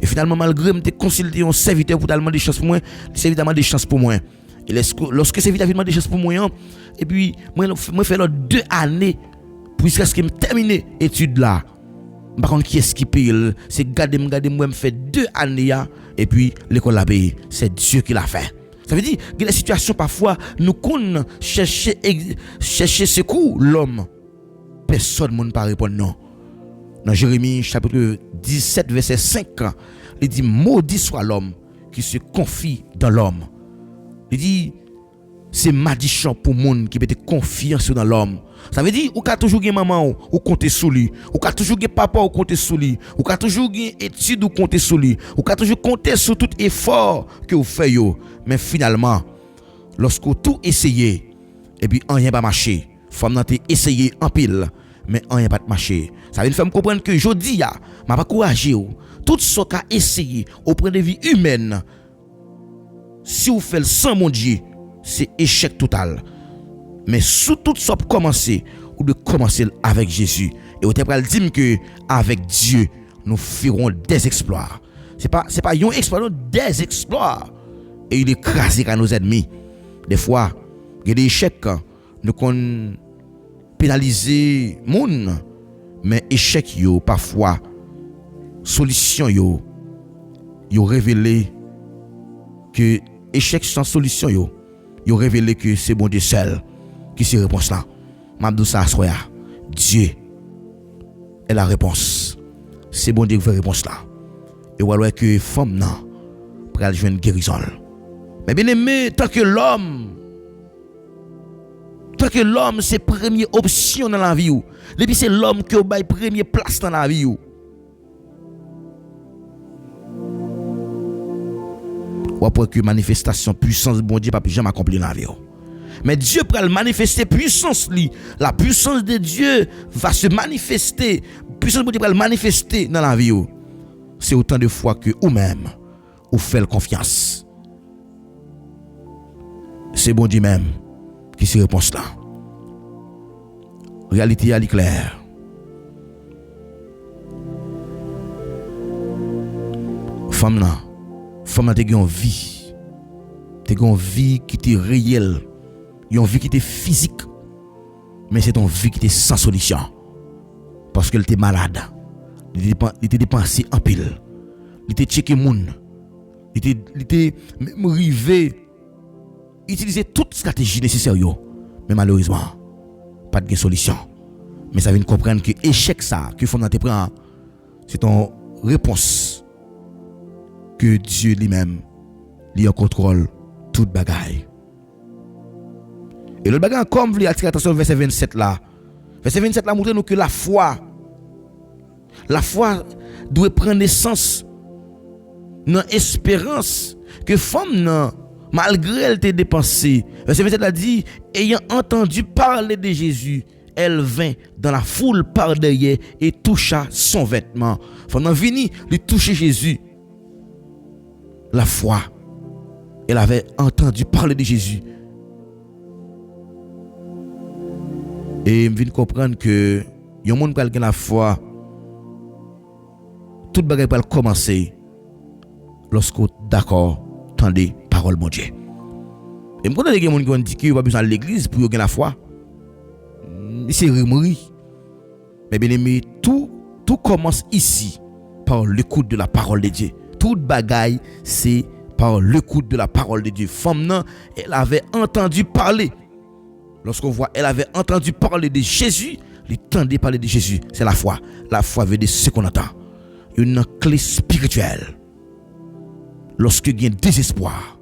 Speaker 2: Et finalement malgré me te consulter un serviteur pour tellement de chance pour moi, le serviteur m'a des chances pour moi. Et lorsque serviteur m'a des chances pour moi et puis moi fait 2 années jusqu'à ce que me terminer études là. Par contre qui est-ce qui paye? C'est garder moi me fait 2 années et puis l'école l'a payé. C'est Dieu qui l'a fait. Ça veut dire que les situations parfois nous qu'on chercher secours l'homme. Personne ne peut répondre non. Dans Jérémie chapitre 17 verset 5, il dit maudit soit l'homme qui se confie dans l'homme. Il dit c'est malédiction pour monde qui peut te confiance dans l'homme. Ça veut dire ou ka toujours gen maman ou compter sur lui, ou ka toujours gen papa ou compter sur lui, ou ka toujours gen étude ou compter sur lui, ou ka toujours compter sur tout effort que vous faites yo. Mais finalement, lorsque tout essayé et puis rien pas marché, femme nan te essayé en pile, mais rien pas marché. Ça veut faire me comprendre que jodi a, m'a pas couragé ou tout ce qu'a essayé auprès de vie humaine. Si vous faites sans mon Dieu, c'est échec total. Mais sous tout ça pour commencer, ou de commencer avec Jésus. Et vous avez dit que avec Dieu, nous ferons des exploits. C'est pas un exploit, non, des exploits. Et il écrase nos ennemis. Des fois, il y a des échecs, nous qu'on pénaliser monde, mais échec yo parfois solution yo révélé que échec sans solution yo révélé que c'est bon Dieu seul qui c'est réponse là. M'abdou ça soya. Dieu est la réponse. C'est bon Dieu qui fait réponse là. Et voilà que femme nan pral joindre guérison. Mais bien aimé, tant que l'homme c'est première option dans la vie ou. Depuis c'est l'homme qui a première place dans la vie ou. Ou après que manifestation puissance bon Dieu pas jamais accompli dans la vie ou. Mais Dieu peut manifester puissance li. La puissance de Dieu va se manifester. Puissance de Dieu va manifester dans la vie ou. c'est autant de fois que ou même ou fait confiance. C'est bon Dieu même qui se réponse là. Réalité elle est claire. Femme là te une vie. Te une vie qui est réelle. Une vie qui est physique. Mais c'est une vie qui est sans solution. Parce qu'elle était malade. Il était dépensé en pile. Il était checké moun. Il était même rivé. Utiliser toute stratégie nécessaire. Mais malheureusement, pas de solution. Mais ça vient comprendre que l'échec ça, que femme te prend, c'est une réponse que Dieu lui-même lui en contrôle toute bagaille. Et le bagage comme vous attirer attention au verset 27 là. Verset 27 là montre nous que la foi doit prendre naissance dans l'espérance que femme malgré elle t'ait dépensé. Verset 27 là dit ayant entendu parler de Jésus, elle vint dans la foule par derrière et toucha son vêtement. Femme vini lui toucher Jésus. La foi, elle avait entendu parler de Jésus. Et je viens comprendre que il y a un monde qui a la foi. Tout bagage va commencer lorsqu'on d'accord tendez parole mon Dieu. Et je connais des gens qui disent qu'il n'y a pas besoin de l'église pour avoir la foi. C'est rumeur. Mais bien aimé, tout commence ici par l'écoute de la parole de Dieu. Toute bagaille, c'est par l'écoute de la parole de Dieu. Femme non, elle avait entendu parler. Lorsqu'on voit, elle avait entendu parler de Jésus, elle entendait parler de Jésus. C'est la foi. La foi veut dire ce qu'on entend. Une clé spirituelle. Lorsque il y a un désespoir,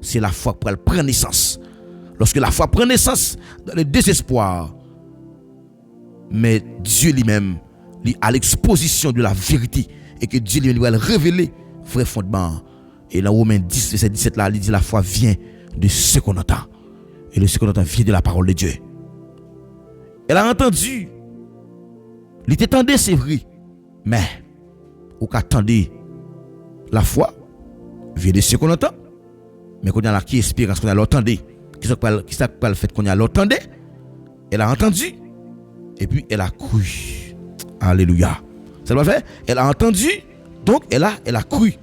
Speaker 2: c'est la foi pour elle prendre naissance. Lorsque la foi prend naissance dans le désespoir, mais Dieu lui-même, lui à l'exposition de la vérité, et que Dieu lui va révéler vrai fondement. Et dans Romains 10, verset 17 là, il dit la foi vient de ce qu'on entend. Et le ce qu'on entend vient de la parole de Dieu. Elle a entendu. Il t'entendait, c'est vrai. Mais, ou qu'attendez, la foi vient de ce qu'on entend. Mais qu'on a la qui espérance qu'on a l'entendé. Qui ça pas le fait qu'on a l'entendé. Elle a entendu. Et puis elle a cru. Alléluia. Ça doit faire. Elle a entendu. Donc elle a cru.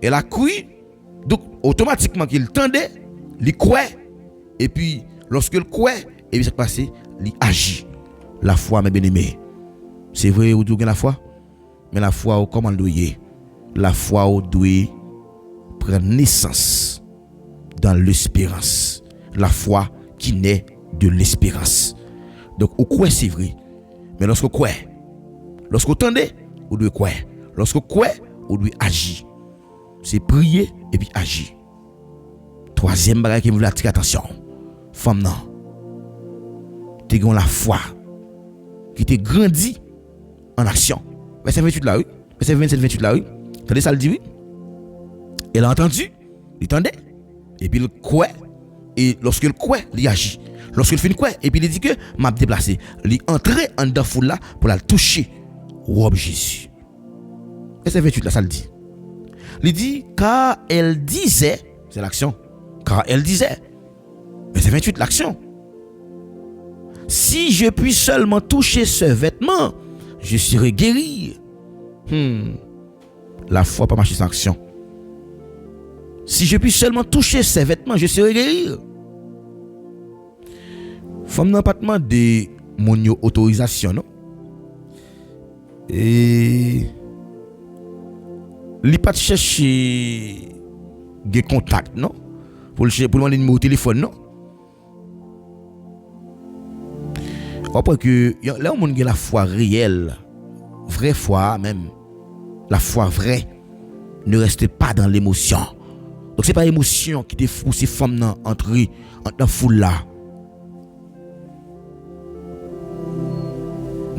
Speaker 2: Elle a cru. Donc automatiquement qu'il tendait, il croit. Et puis lorsque il croit, et puis ça passe, il agit. La foi, mes bien-aimés. C'est vrai ou doit la foi, mais la foi comment doit la foi doit prendre naissance dans l'espérance. La foi qui naît de l'espérance. Donc au quoi c'est vrai, mais lorsque quoi, lorsque vous tendez, vous devez quoi, lorsque quoi, vous devez agir. C'est prier et puis agir. Troisième bagage qui vous voulez attirer attention, femme non, tu as la foi qui t'est grandi en action. Verset 28 là, oui. Verset 27-28 là, oui. Attendez, ça le dit, oui. Elle a entendu, il tendait, et puis il croit, et lorsqu'il croit, il agit. Lorsqu'il finit quoi, et puis il dit que m'a déplacé, il entrait en dedans foule là pour la toucher, robe Jésus. Verset 28 là, ça le dit. Il dit, car elle disait, c'est l'action, car elle disait, verset 28, l'action. Si je puis seulement toucher ce vêtement, je serai guéri. La foi pas marcher sans action. Si je puis seulement toucher ces vêtements, je serai guéri. Femme n'a pas demandé mon autorisation, non? Et il pas chercher des contacts, non? Pour demander le numéro de téléphone, non? Après que là on a la foi réelle, vraie foi même, la foi vraie ne reste pas dans l'émotion. Donc c'est pas l'émotion qui te fout ces femmes dans entrer dans foule là.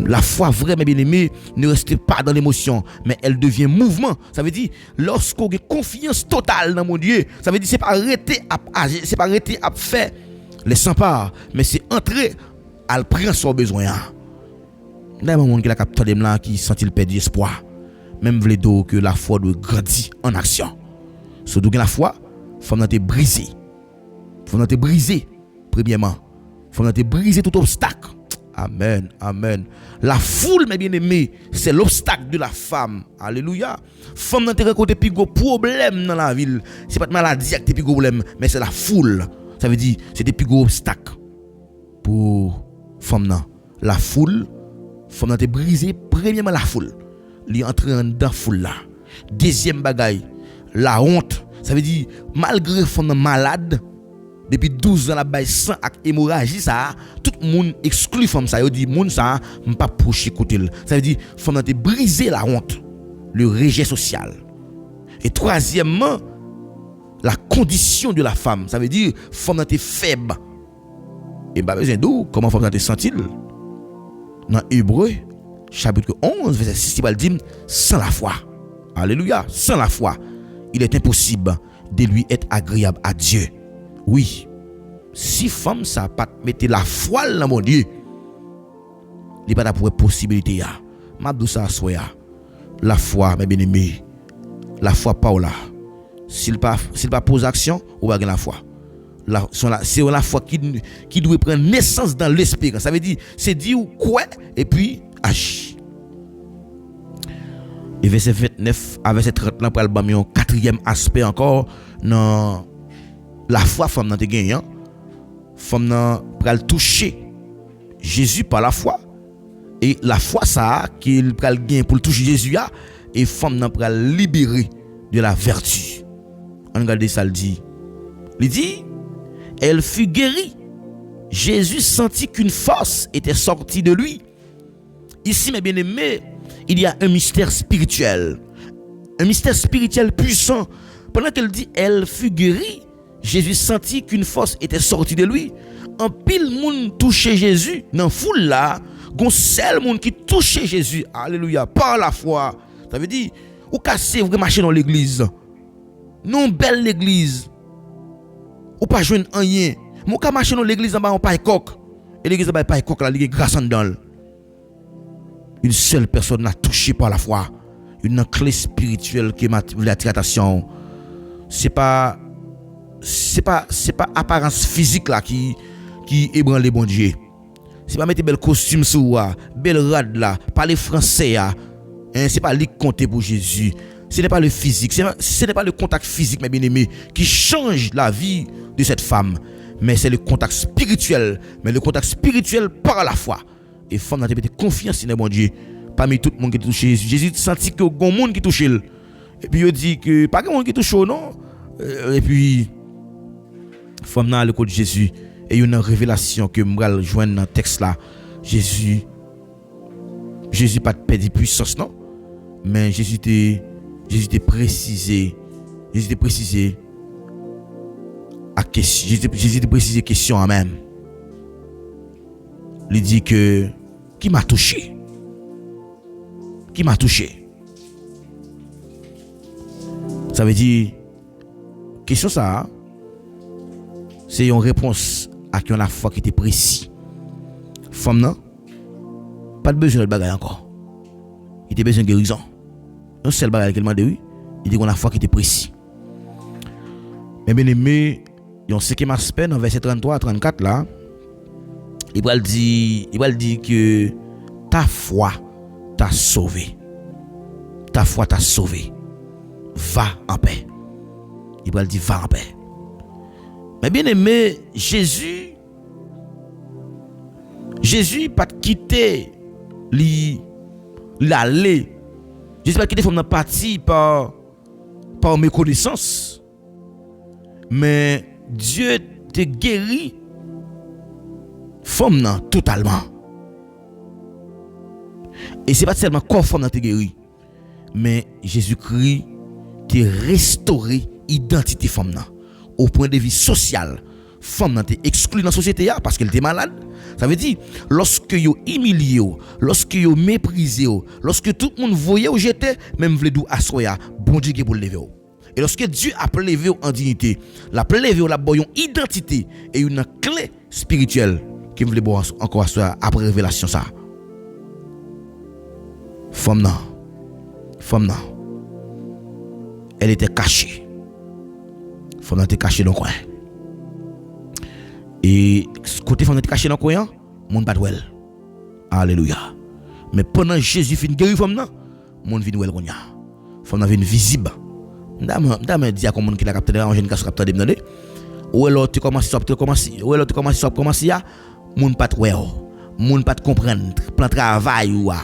Speaker 2: La foi vraie, mes bien-aimés, ne reste pas dans l'émotion, mais elle devient mouvement. Ça veut dire, lorsqu'on a confiance totale dans mon Dieu, ça veut dire, c'est pas arrêter à agir, c'est pas arrêter à faire les 100 pas, mais c'est entrer à prendre son besoin. Il y a un monde qui a capté là, qui sent il perdre espoir. même vle do que la foi doit grandir en action. Surtout que la foi, femme nan te brisé. Femme nan te brisé premièrement. Femme nan te brisé tout obstacle. Amen, amen. La foule, mes bien-aimés, c'est l'obstacle de la femme. Alléluia. Femme nan te rencontre plus gros problème dans la ville. C'est pas de maladie qui te plus gros problème, mais c'est la foule. Ça veut dire c'est des plus gros obstacles pour femme nan. La foule, femme nan te brisé premièrement la foule. Li entre dans foule là. Deuxième bagaille, la honte. Ça veut dire malgré femme nan malade depuis 12 ans la baille sang ak hémorragie ça tout le monde exclut femme ça. Yo dit monde ça m'pas proche côté. Ça veut dire femme nan te brisé la honte, le rejet social. Et troisièmement, la condition de la femme. Ça veut dire femme nan te faible. Et pas besoin d'où comment femme nan te sentit. Dans Hébreu chapitre 11 verset 6 il va dire sans la foi. Alléluia, sans la foi, il est impossible de lui être agréable à Dieu. Oui, si femme ça pas mettre la foi dans mon Dieu, il pas pour possibilité ya. M'a dou ça soya. La foi mes bien-aimés, la foi pas là. S'il pas pose action, ou pas la foi. C'est la foi qui doit prendre naissance dans l'espérance. Ça veut dire c'est dire quoi et puis agir. Et verset 29 à verset 30 là pour le un quatrième aspect encore dans la foi femme nan te gagné. Femme nan pral toucher Jésus par la foi et la foi ça qu'il pral gagner pour toucher Jésus a et femme nan pral libérer de la vertu. On regarde ça, il dit elle fut guérie. Jésus sentit qu'une force était sortie de lui. Ici, mes bien-aimés, il y a un mystère spirituel. Un mystère spirituel puissant. Pendant qu'elle dit elle fut guérie, Jésus sentit qu'une force était sortie de lui. En pile monde touchait Jésus dans foule là, gon seul monde qui touchait Jésus. Alléluia, par la foi. Ça veut dire ou casser vrai marcher dans l'église. Non belle l'église. Ou pas joindre rien. Mon ka marcher dans l'église en bas on paille coq. Et l'église en bas paille coq là, il y a grâce en dedans. Une seule personne n'a touché par la foi. Une clé spirituelle qui m'a attiré l'attention. C'est pas apparence physique là qui ébranle les bon Dieu. C'est pas mettre bel costume sur belle rad là, parler français là. C'est pas lui compter pour Jésus. Ce n'est pas le physique, ce n'est pas le contact physique, mes bien-aimés, qui change la vie de cette femme, mais c'est le contact spirituel, par la foi. Et femme n'a pas confiance dans mon Dieu. Parmi tout le monde qui touche Jésus, Jésus sentit que grand monde qui touche. Et puis il dit que pas grand monde qui touche non. Et puis femme n'a le côté de Jésus et une révélation que m'ral joindre dans texte là. Jésus pas perdu puissance non, mais Jésus t'a précisé à question. Jésus t'a précisé question en même. Il dit que qui m'a touché? Qui m'a touché? Ça veut dire question ça c'est une réponse à qui on a foi qui était précis. Femme non pas de besoin de bagaille encore. Il était besoin de guérison. Un seul bagaille qu'elle m'a dit, il dit qu'on a foi qui était précis. Mais bien aimé, il y a un cinquième aspect dans verset 33 à 34 là. Il va dire que ta foi t'a sauvé. Ta foi t'a sauvé. Va en paix. Il va dire va en paix. Mais bien aimé, Jésus pas quitté l'aller. Jésus pas quitté femme parti par méconnaissance. Mais Dieu te guéri femme nan totalement. Et c'est pas seulement corps femme nan te guéri, mais Jésus-Christ te restauré identité femme nan. Au point de vue social, femme nan te exclue dans la société parce qu'elle était malade. Ça veut dire lorsque yo humilié, lorsque yo méprisé, lorsque tout le monde voyait où j'étais, même vle dou assoya, bon Dieu qui pour lever. Et lorsque Dieu a levé en dignité, la levé la boyon identité et une clé spirituelle qui me voulait encore assoya après révélation ça. Femme femme nan, elle était cachée. Femme nan était cachée dans le coin. Et côté femme nan était cachée dans le coin, moun pas douel. Alléluia. Mais pendant Jésus fin guéri femme nan, moun vinn wel konya. Femme nan vinn visible. M'dame dit à comment qui la capté en jeune capté de m'dande. Ou alors tu commences à commencer ya, moun pas ouais. Moun pas comprendre plan travail ou a.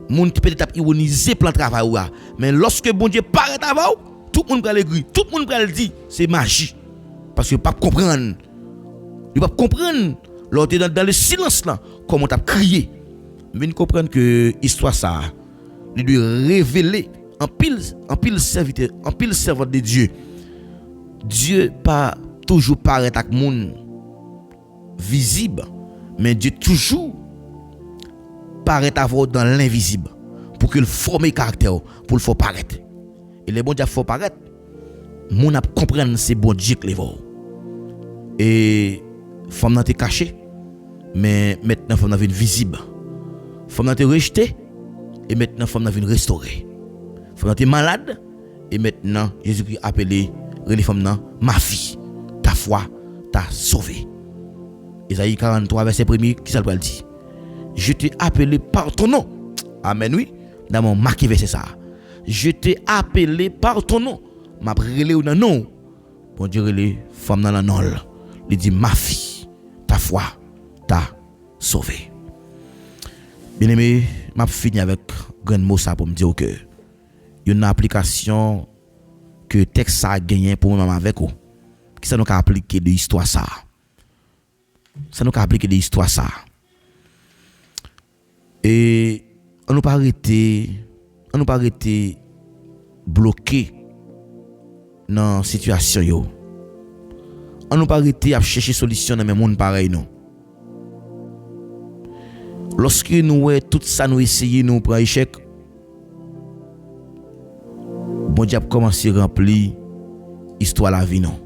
Speaker 2: Moun peut-être ironiser plan travail ou a. Mais lorsque bon Dieu paraît avant, tout le monde va l'écrire, tout le monde va le dire, c'est magie. Parce que pas comprendre. Il pas comprendre. Lorsque dans le silence là, comment t'as crié. Mais comprendre que histoire ça, il lui révéler en pile serviteur, en pile servant de Dieu. Dieu pas toujours paraît avec monde visible, mais Dieu toujours paraît avoir dans l'invisible pour qu'il forme caractère pour le faire paraître. Et les bon Dieu faut paraître, mon a comprendre c'est bon Dieu que les voit. Et femme n'a été cachée, mais maintenant femme n'a vu visible. Femme n'a été rejetée et maintenant femme n'a vu restaurée. Femme n'a été malade et maintenant Jésus-Christ a appelé les femmes nan ma fille, ta foi t'a sauvé. Isaïe 43 verset 1er qui ça le dit. Je t'ai appelé par ton nom. Amen oui. Dans mon marqué verset ça. Je t'ai appelé par ton nom. M'a relé ou nan non. Bon Dieu les femmes nan non. Il dit ma fille, ta foi t'a sauvé. Bien-aimé, m'a fini avec grand mot ça pour me dire que une application que texte ça a gagné pour moi avec vous. Qui ça nous a appliqué de histoire ça. Ça nous a appliqué de histoire ça. Et on nous pas arrêté bloqué dans situation yo. On nous pas arrêté à chercher solution dans même monde pareil non. Lorsque nous tout ça nous essayer nous prend échec, bon Dieu a commencé à remplir histoire la vie non.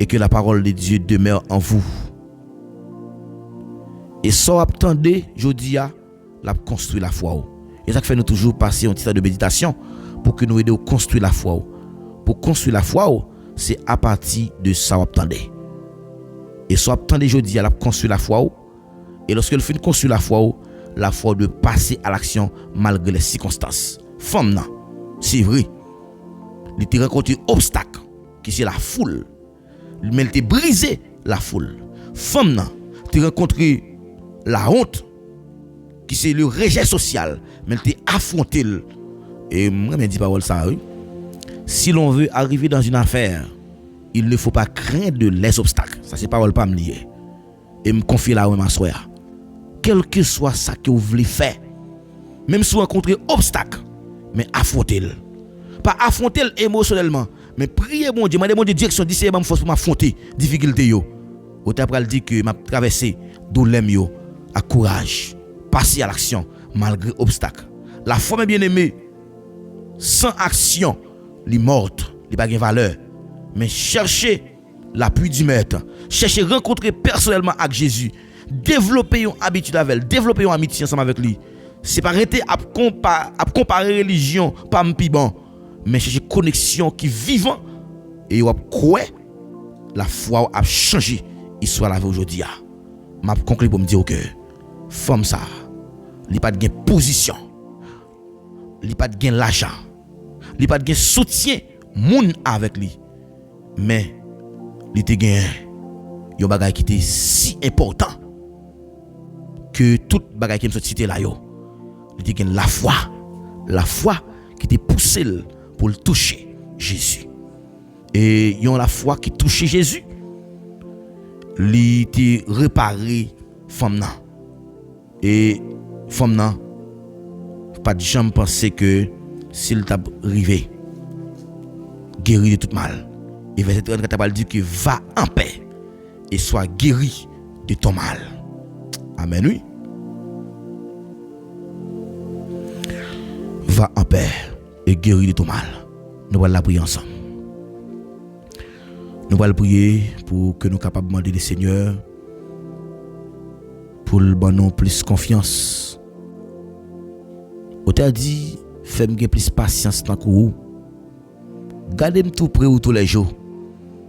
Speaker 2: Et que la parole de Dieu demeure en vous. Et ça attendez, je dis à la construire la foi. Et ça fait nous toujours passer un petit temps de méditation pour que nous aider à construire la foi. Pour construire la foi, c'est à partir de ça attendez. Et ça attendez, je dis à la construire la foi. Et lorsque le fin construire la foi doit passer à l'action malgré les circonstances. Femme non, c'est vrai. Il t'a rencontré obstacle qui c'est la foule. Mais il t'a brisé la foule. Femme non, t'a rencontré la honte qui c'est le rejet social, mais il t'a affronté. Et moi me dis parole ça oui. Si l'on veut arriver dans une affaire, il ne faut pas craindre les obstacles. Ça c'est parole pas me lier. Et me confier là où m'asseoir. Quel que soit ça que vous voulez faire, même si vous rencontrez obstacle, mais affrontez-le. Pas affronter émotionnellement, mais priez mon Dieu, demandez mon Dieu direction, dis c'est ma force pour m'affronter difficulté yo. Ou t'as pral dit que m'a traversé douleur yo à courage, passer à l'action malgré obstacle. La foi bien aimée sans action, li morte, li pas gain valeur. Mais cherchez l'appui du maître, cherchez rencontrer personnellement avec Jésus, développer une habitude avec lui, développer une amitié ensemble avec lui. C'est pas arrêter à comparer religion pas m'pi bon, mais chercher connexion qui vivant et vous croire la foi a changé histoire la vie aujourd'hui. M'a conclu pour me dire que femme ça, il pas de gain position, il pas de gain l'argent, il pas de gain soutien moun avec lui, mais il te gain yon bagay qui était si important que tout bagay qui me cité là yo, il te gain la foi qui te poussé pour le toucher Jésus. Et yon la foi qui touche Jésus, li te réparé femme nan. Et femme nan pas de jamais penser que s'il t'a arrivé guéri de tout mal. Et verset 34 t'a dit que va en paix et sois guéri de ton mal. Amen oui. Va en paix et guéri de ton mal. Nous allons la prier ensemble. Nous allons prier pour que nous capables de demander le Seigneur pour le donner plus confiance. On t'a dit fais-moi plus patience tant que vous. Gardez-moi tout près tous les jours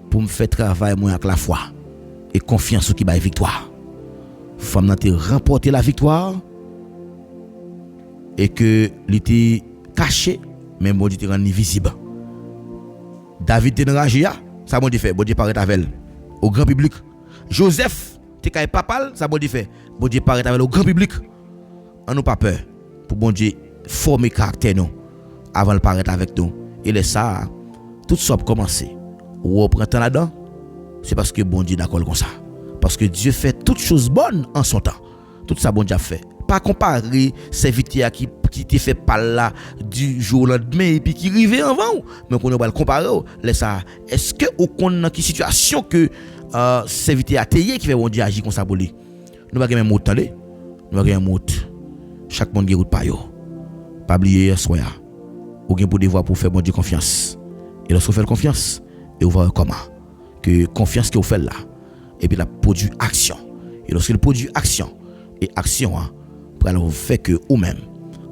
Speaker 2: pour me faire travailler moi avec la foi et confiance qui baille victoire. Femme n'a te remporter la victoire et que l'été caché mais bon Dieu te rend invisible. David te enragé ça bon Dieu fait, bon Dieu paraît avec elle au grand public. Joseph te caille papal, ça bon Dieu fait, bon Dieu paraît avec elle au grand public. On n'a pas peur pour bon Dieu former caractère nous avant de paraître avec nous. Et là ça tout ça pour commencer. Ou on prend temps là-dedans, c'est parce que bon Dieu d'accord comme ça. Parce que Dieu fait toutes choses bonnes en son temps. Tout ça bon Dieu a fait. Pas comparer serviteur qui te fait pas là du jour au lendemain et puis qui arrive avant, mais qu'on va le comparer. Là ça, est-ce que au dans qui situation que serviteur a tayé qui fait bon Dieu agir comme ça pour lui. Nous pas même mot attendez. Nous pas mot. Chaque monde qui route pas yo. Pas oublier soya. Ou gen pour devoir pour faire bon Dieu confiance. Et lorsque vous faites confiance, et vous voyez comment que confiance que vous faites là, et puis la produit action. Et lorsque le produit action, et action, pour vous fait que vous-même,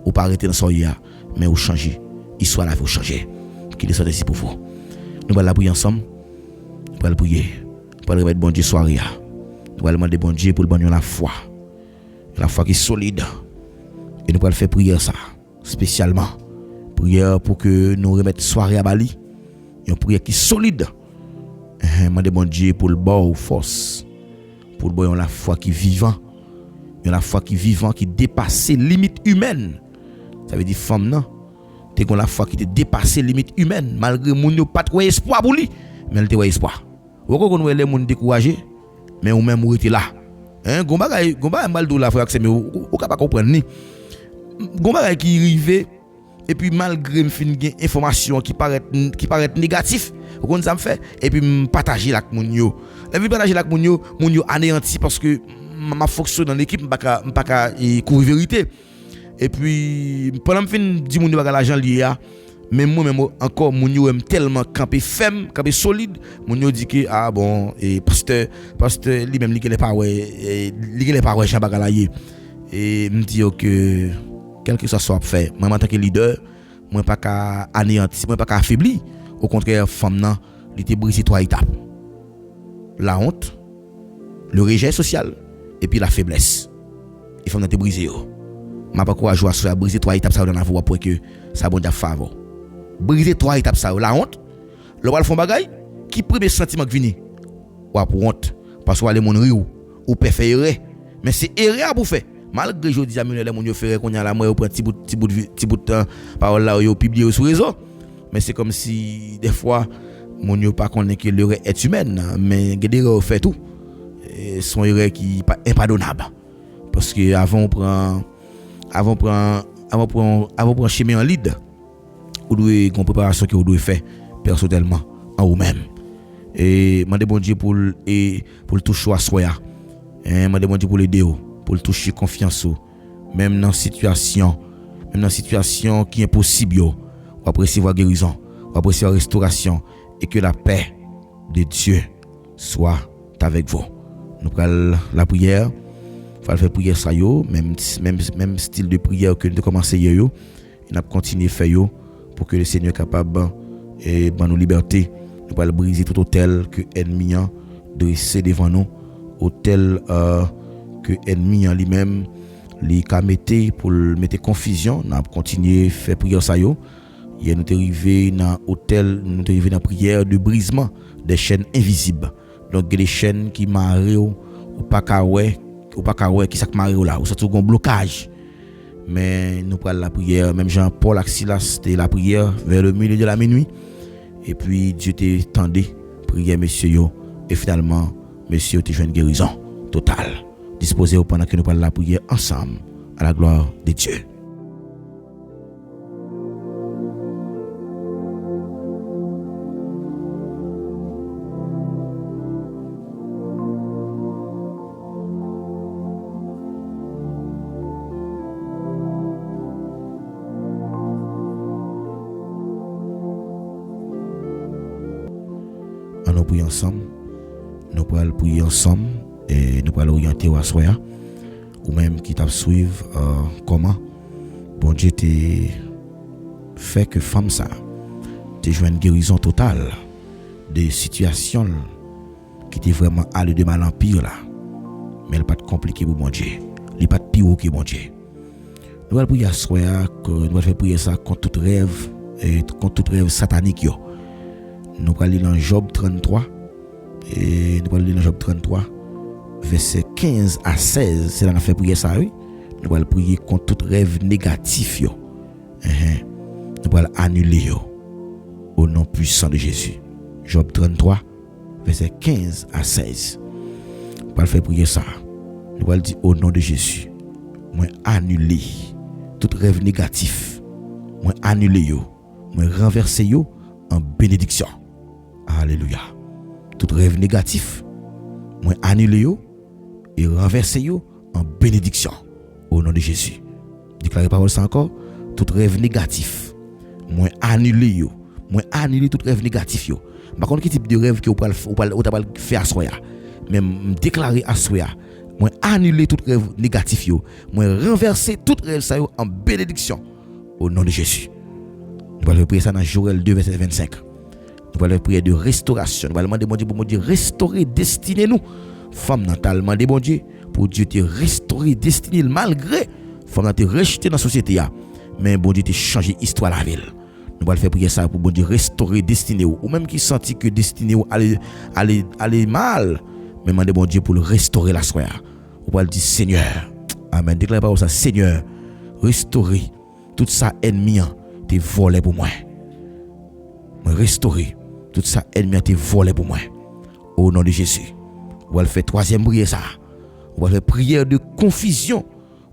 Speaker 2: vous pas arrêter dans ce mais vous changez. Histoire là, vous changez. Qu'il soit ici pour vous. Nous allons prier ensemble. Nous allons prier. Nous allons remettre bon Dieu soirée. Nous allons demander bon Dieu pour le bon Dieu la foi. La foi qui est solide. Et nous allons faire prière ça, spécialement. Prière pour que nous remettre soirée à Bali. Une prière qui est solide. Demandez bon Dieu pour le bon force. Pour le bon la foi qui est vivant. La foi qui est vivant, qui dépasse les limites humaines. Ça veut dire femme non. T'es la foi qui te dépasse les limites humaines. Malgré moun yo pas trop espoir pour lui. Mais elle te voit espoir. Ou quand on les moun découragé. Mais ou même ou était là. Gomba mal dou la frère c'est mais ou capable comprendre ni. Gomba qui arrivé et puis malgré me fin gen information qui paraît négatif on ça me fait et puis me partager avec moun yo la vie partager avec moun yo anéanti parce que ma fonction dans l'équipe pas couvrir vérité et puis pendant me fin di moun yo pas l'argent lié mais moi même encore moun yo aime tellement camper ferme camper solide moun yo dit que ah bon et pasteur lui même li est pas ouais Jean Bagalaye et me dit que quel que soit fait moi en tant que leader moi pas qu'à anéantir moi pas qu'à affaiblir au contraire femme nan il était brisé 3 étapes la honte le rejet social et puis la faiblesse il faut te briser m'a pas courage à briser 3 étapes ça dans la voie pour que ça bon faveur briser 3 étapes ça la honte le va font bagaille qui premier sentiment qui vient ou pour honte parce que les mon riou ou peut faire erreur mais c'est erreur pour faire malgré je dis amis les mon yo faire qu'on a la moi au petit bout de temps parole là yo publier sur réseau mais c'est comme si des fois mon yo pas connaît que l'erreur est humaine mais des erreurs fait tout et son erreur qui pas impardonnable parce que avant prend chemin en lead ou doit une préparation que vous doit faire personnellement en vous-même et demander bon Dieu pour le toucher à soi demander bon Dieu pour l'aider pour le toucher confiance même dans situation qui est impossible ou après recevoir guérison ou après recevoir restauration et que la paix de Dieu soit avec vous. Nous prenons la prière, faut faire prière ça yo même style de prière que nous commencé hier yo, et nous continuer faire yo pour que le Seigneur est capable et ban nous liberté, nous pas briser tout hôtel que ennemi a dressé devant nous, hôtel que ennemi en lui-même li ka mette pour mettre confusion, n'a continuer faire prière ça yo. Hier nous arrivé dans hôtel, nous arrivé dans prière de brisement des chaînes invisibles. Donc des chaînes qui marrent ou pas kawé qui ça marrent là, ou ça tout un blocage. Mais nous prenons la prière, même Jean-Paul Axilas c'était la prière vers le milieu de la minuit et puis Dieu te tendait prière monsieur yo et finalement monsieur te joint guérison totale. Disposez pendant que nous parlons la prière ensemble à la gloire de Dieu. Nous prions ensemble. Nous pourrons prier ensemble et nous pourrons orienter à soi ou même qui t'a suivre comment bon Dieu fait que femme ça te joint une guérison totale de situations qui était vraiment allé de mal en pire là. Mais elle pas de compliqué pour mon Dieu. Il pas de pire que mon Dieu. Nous allons prier soir que nous allons faire prier ça contre tout rêve et contre tout rêve satanique yo. Nous allons lire dans Job 33 et nous allons lire dans Job 33 verset 15 à 16, c'est là qu'on fait prier ça oui. Nous allons prier contre tout rêve négatif yo. Nous allons annuler yo au nom puissant de Jésus. Job 33 verset 15 à 16. Nous allons faire prier ça. Nous allons dire au nom de Jésus, moi annuler tout rêve négatif. Moi annuler yo, moi renverser yo en bénédiction. Alléluia. Tout rêve négatif, moi annuler yo et renverser yo en bénédiction au nom de Jésus. Déclarez parole ça encore. Tout rêve négatif, moi annuler yo, moi annuler tout rêve négatif yo. Par contre, quel type de rêve que vous pouvez faire à soi, même déclarer à soi, moi annuler tout rêve négatif yo, moi renverser tout rêve ça yo en bénédiction au nom de Jésus. Nous allons prier ça dans Joël 2 verset 25. Nous allons prier de restauration. Nous allons demander bon Dieu pour mon Dieu restaurer destinée nous. Femme natalement de bon Dieu pour Dieu te restaurer destinée malgré femme te rejeter dans la société mais bon Dieu te changer histoire la ville. Nous allons faire prier ça pour bon Dieu restaurer destinée ou même qui senti que destinée allait mal mais demander bon Dieu pour le restaurer la soirée. On va dire Seigneur. Amen. Déclarez par ça Seigneur, restaurer tout ça ennemi te volé pour moi. Restaurer tout ça ennemi te volé pour moi. Au nom de Jésus. On va faire troisième prière ça. On va faire prière de confusion.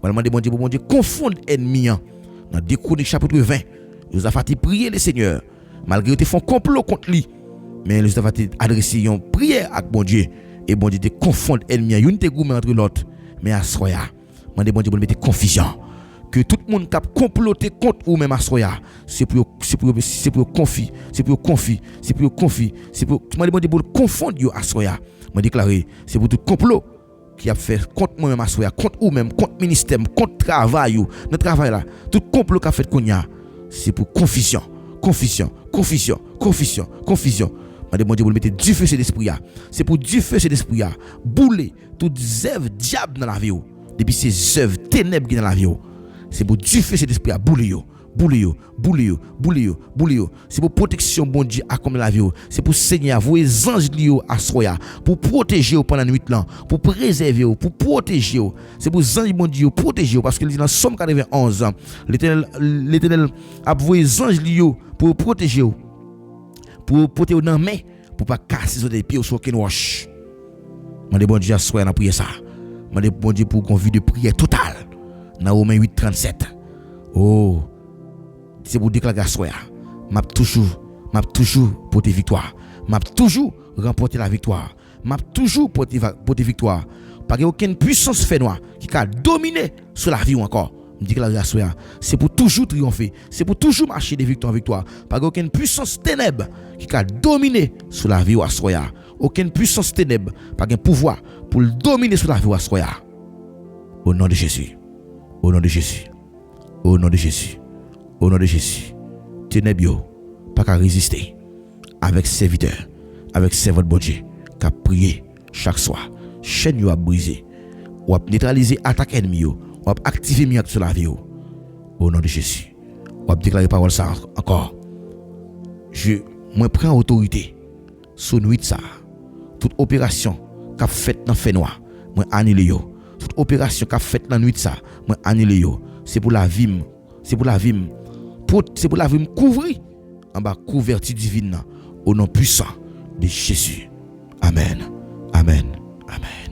Speaker 2: On va demander bon Dieu pour bon Dieu confondre ennemi dans 2 Chroniques chapitre 20. Nous avons fait prier le Seigneur malgré qu'ils font complot contre lui. Mais nous avons adressé une prière à bon Dieu et bon Dieu te confondre ennemi une te gourmand entre l'autre mais à soya. Demandez bon Dieu pour mettre confusion. Que tout le monde qui a comploté contre ou même à soya, c'est pour confie, c'est pour demandez bon Dieu pour confondre yo à soya. M'a déclaré c'est pour tout complot qui a fait contre moi même à soya, contre ou même contre ministère, contre travail ou notre travail là, tout complot qu'a fait konya, c'est pour confusion. M'a demandé pour mettre du feu cet esprit là. C'est pour du feu cet esprit là. Bouler toutes œuvres diable dans la vie depuis ces œuvres ténèbres qui dans la vie. C'est pour du feu cet esprit à bouler yo. C'est pour protection bon Dieu à comme la vie. C'est pour Seigneur vos anges liés à soya pour protéger pendant la nuit là, pour préserver pour protéger. C'est pour anges bon Dieu protéger parce que dans Somme 91 l'Éternel a vos anges liés pour protéger pour protéger dans main pour pas casser des pieds sur aucun roche. Mandez bon Dieu à soya dans prier ça. Mandez bon Dieu pour qu'on vie de prière totale. Dans Romains 8:37. Oh, c'est pour déclarer à soi. M'a toujours porter victoire. M'a toujours remporter la victoire. M'a toujours porter victoire. Pas aucune puissance fait noir qui a dominé sur la vie ou encore. Me déclarer à soi. C'est pour toujours triompher. C'est pour toujours marcher de victoire en victoire. Pas aucune puissance ténèbre qui a dominé sur la vie ou à soi. Aucune puissance ténèbre, pas un pouvoir pour dominer sur la vie ou à soi. Au nom de Jésus. Au nom de Jésus. Au nom de Jésus. Au nom de Jésus. Ténèbres, pas qu'à résister. Avec serviteur, avec servant de bon Dieu, qu'à prier chaque soir. Chaîne yo a brisé. Ou a neutraliser attaque ennemi ou a activer miracle sur la vie. Au nom de Jésus. Ou a déclarer parole ça encore. Moi prends autorité sur nuit ça. Toute opération qu'a faite dans fait noir, moi annule yo. Toute opération qu'a faite dans nuit ça, moi annule yo. C'est pour la vie, c'est pour la vie couvrir en bas couverture divine au nom puissant de Jésus. Amen. Amen. Amen.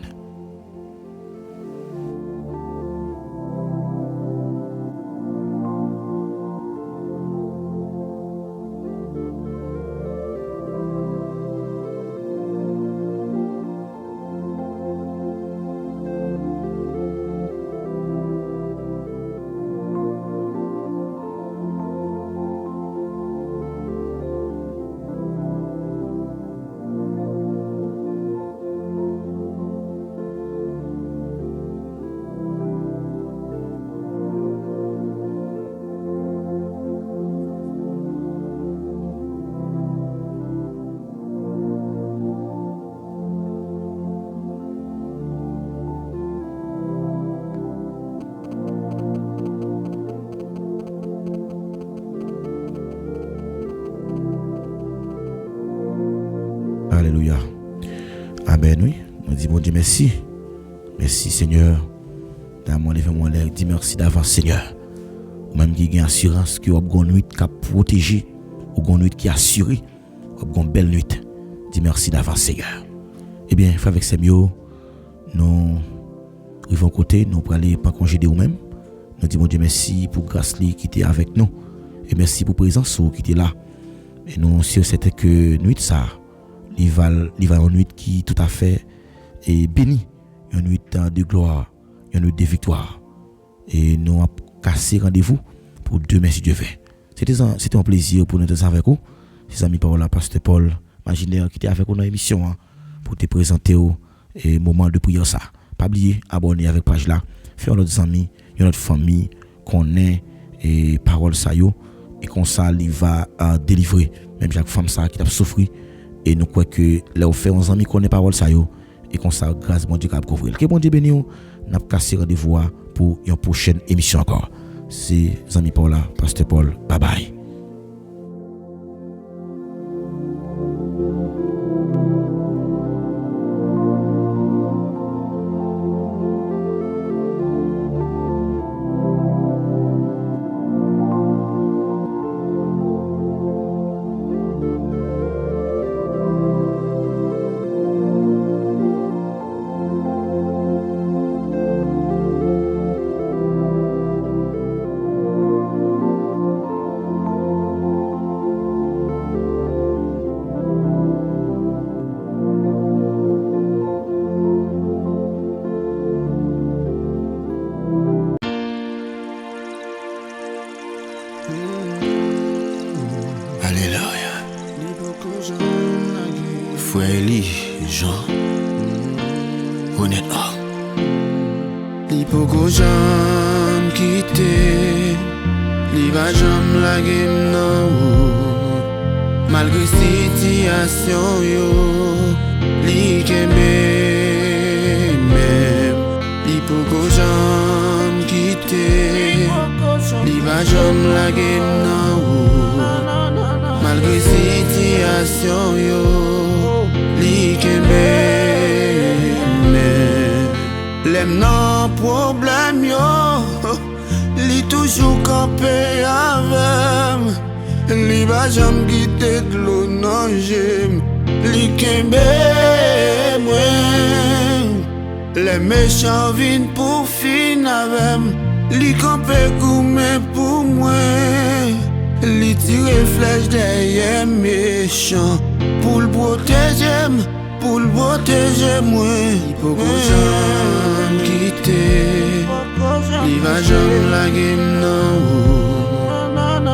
Speaker 2: Alléluia. Amen, oui. On dit, bon Dieu, merci. Merci, Seigneur. Dans mon événement, on dit merci d'avance, Seigneur. Ou même qui a une assurance, qui a une nuit qui a protégé, ou une nuit qui a assuré, ou une belle nuit. Dis merci d'avance, Seigneur. Eh bien, avec ces mots, nous arrivons côté, nous pour aller pas congéder nous-mêmes. Nous disons Dieu merci pour grâce qui était avec nous. Et merci pour présence qui était là. Et nous aussi, c'était que nuit ça, il va une nuit qui tout à fait est bénie. Une nuit de gloire, une nuit de victoire. Et nous avons cassé rendez-vous pour demain si Dieu veut. C'était un plaisir pour nous être avec vous. Les amis par là, Pasteur Paul, imaginaire qui était avec nous dans l'émission pour te présenter au moment de prière ça. Pas oublier abonner avec page là, faire notre amis, notre famille qu'on ait et parole ça yo et comme ça il va délivrer même chaque femme ça qui a souffert et nous croit que là on fait nos amis qu'on ait parole ça yo et comme ça grâce bon Dieu qui a couvrir. Que bon Dieu béni n'a cassé rendez-vous pour une prochaine émission encore. C'est amis Paul là, Pasteur Paul. Bye bye.
Speaker 3: Les méchants viennent pour finir avec li campé gourmet pour moi. Li tire flèche derrière méchant pour le protéger moi. Il faut que j'en quitte. Il va jamais la game non.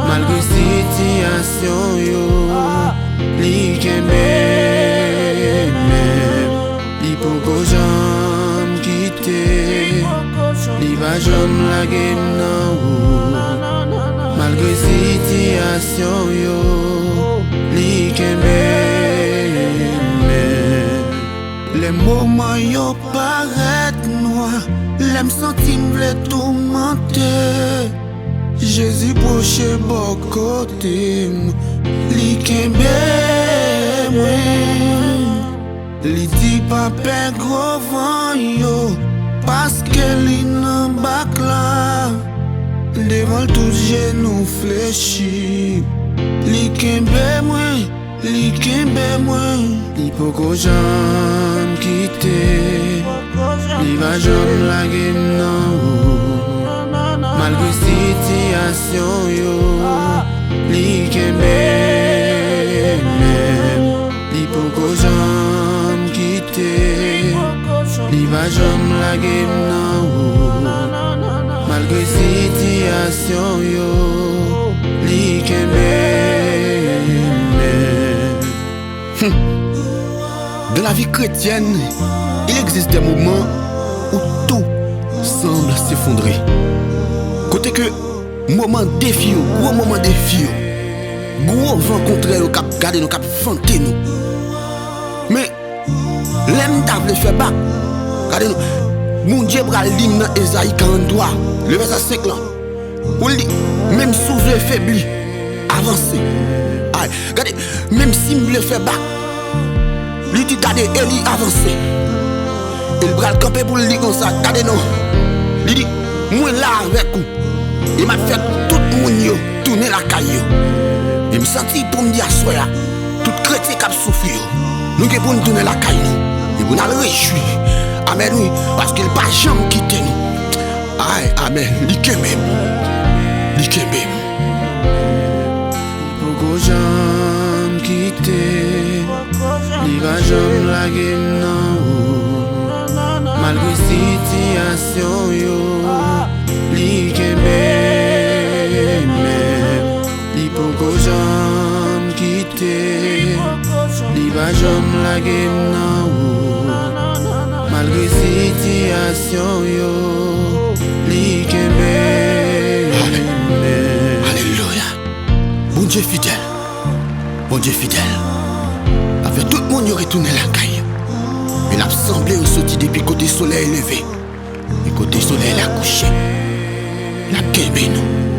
Speaker 3: Malgré situation yo, li kembe même. Il faut que j'en quitte. Il va jamais la game non. Malgré situation yo, li kembe même. Les moments yo paraît noirs, l'aime senti m'vle tourmenter. Jésus proche bon côté, li kembe moi. Li dit pas peur gros vent yo, parce que li nan bak la. Devant tout genou fléchi, li kembe moi, li kembe moi. Li poko j'en quitte, li va j'en la game non. Malgré situation yo, li kembe même. Li poko j'en quitte, li va j'en la game non. Malgré situation yo, li kembe même. De la vie chrétienne, il existe des moments où tout semble s'effondrer. Côté que moment défi, gros moment défi, gros vent contraire au cap garder nous cap fanter nous. Mais l'aime table fait bac. Regardez nous. Mon Dieu bral ligne dans Esaïe 43, le verset 5 là. On dit même sous le faibli, avancez. Regardez, même si me le fait bac. Lui dit tade Eli avancé. Il bras le camper pour lui dire comme ça, tade non. Lui dit, moi là avec vous. Il m'a fait tout le monde tourner la caille. Et me senti pour me dire soya, tout chrétien qui a souffert. Nous qui pour nous tourner la caille nous. Et pour nous réjouir. Amen oui, parce qu'il pas jamais quitté nous. Aïe, amen, lui qui même. Lui qui même.
Speaker 4: Pourquoi j'aime quitter, il va jamais la gueule non. Malgré situation yo, li kembe li pourquoi j'aime quitter, il va jamais la gueule non. Malgré situation yo, li kembe.
Speaker 3: Alléluia. Bon Dieu fidèle. Bon Dieu fidèle. Avec tout le monde, il retourne la caille. Mais l'assemblée est sortie depuis côté soleil levé. Et côté soleil a couché. La kembe nous.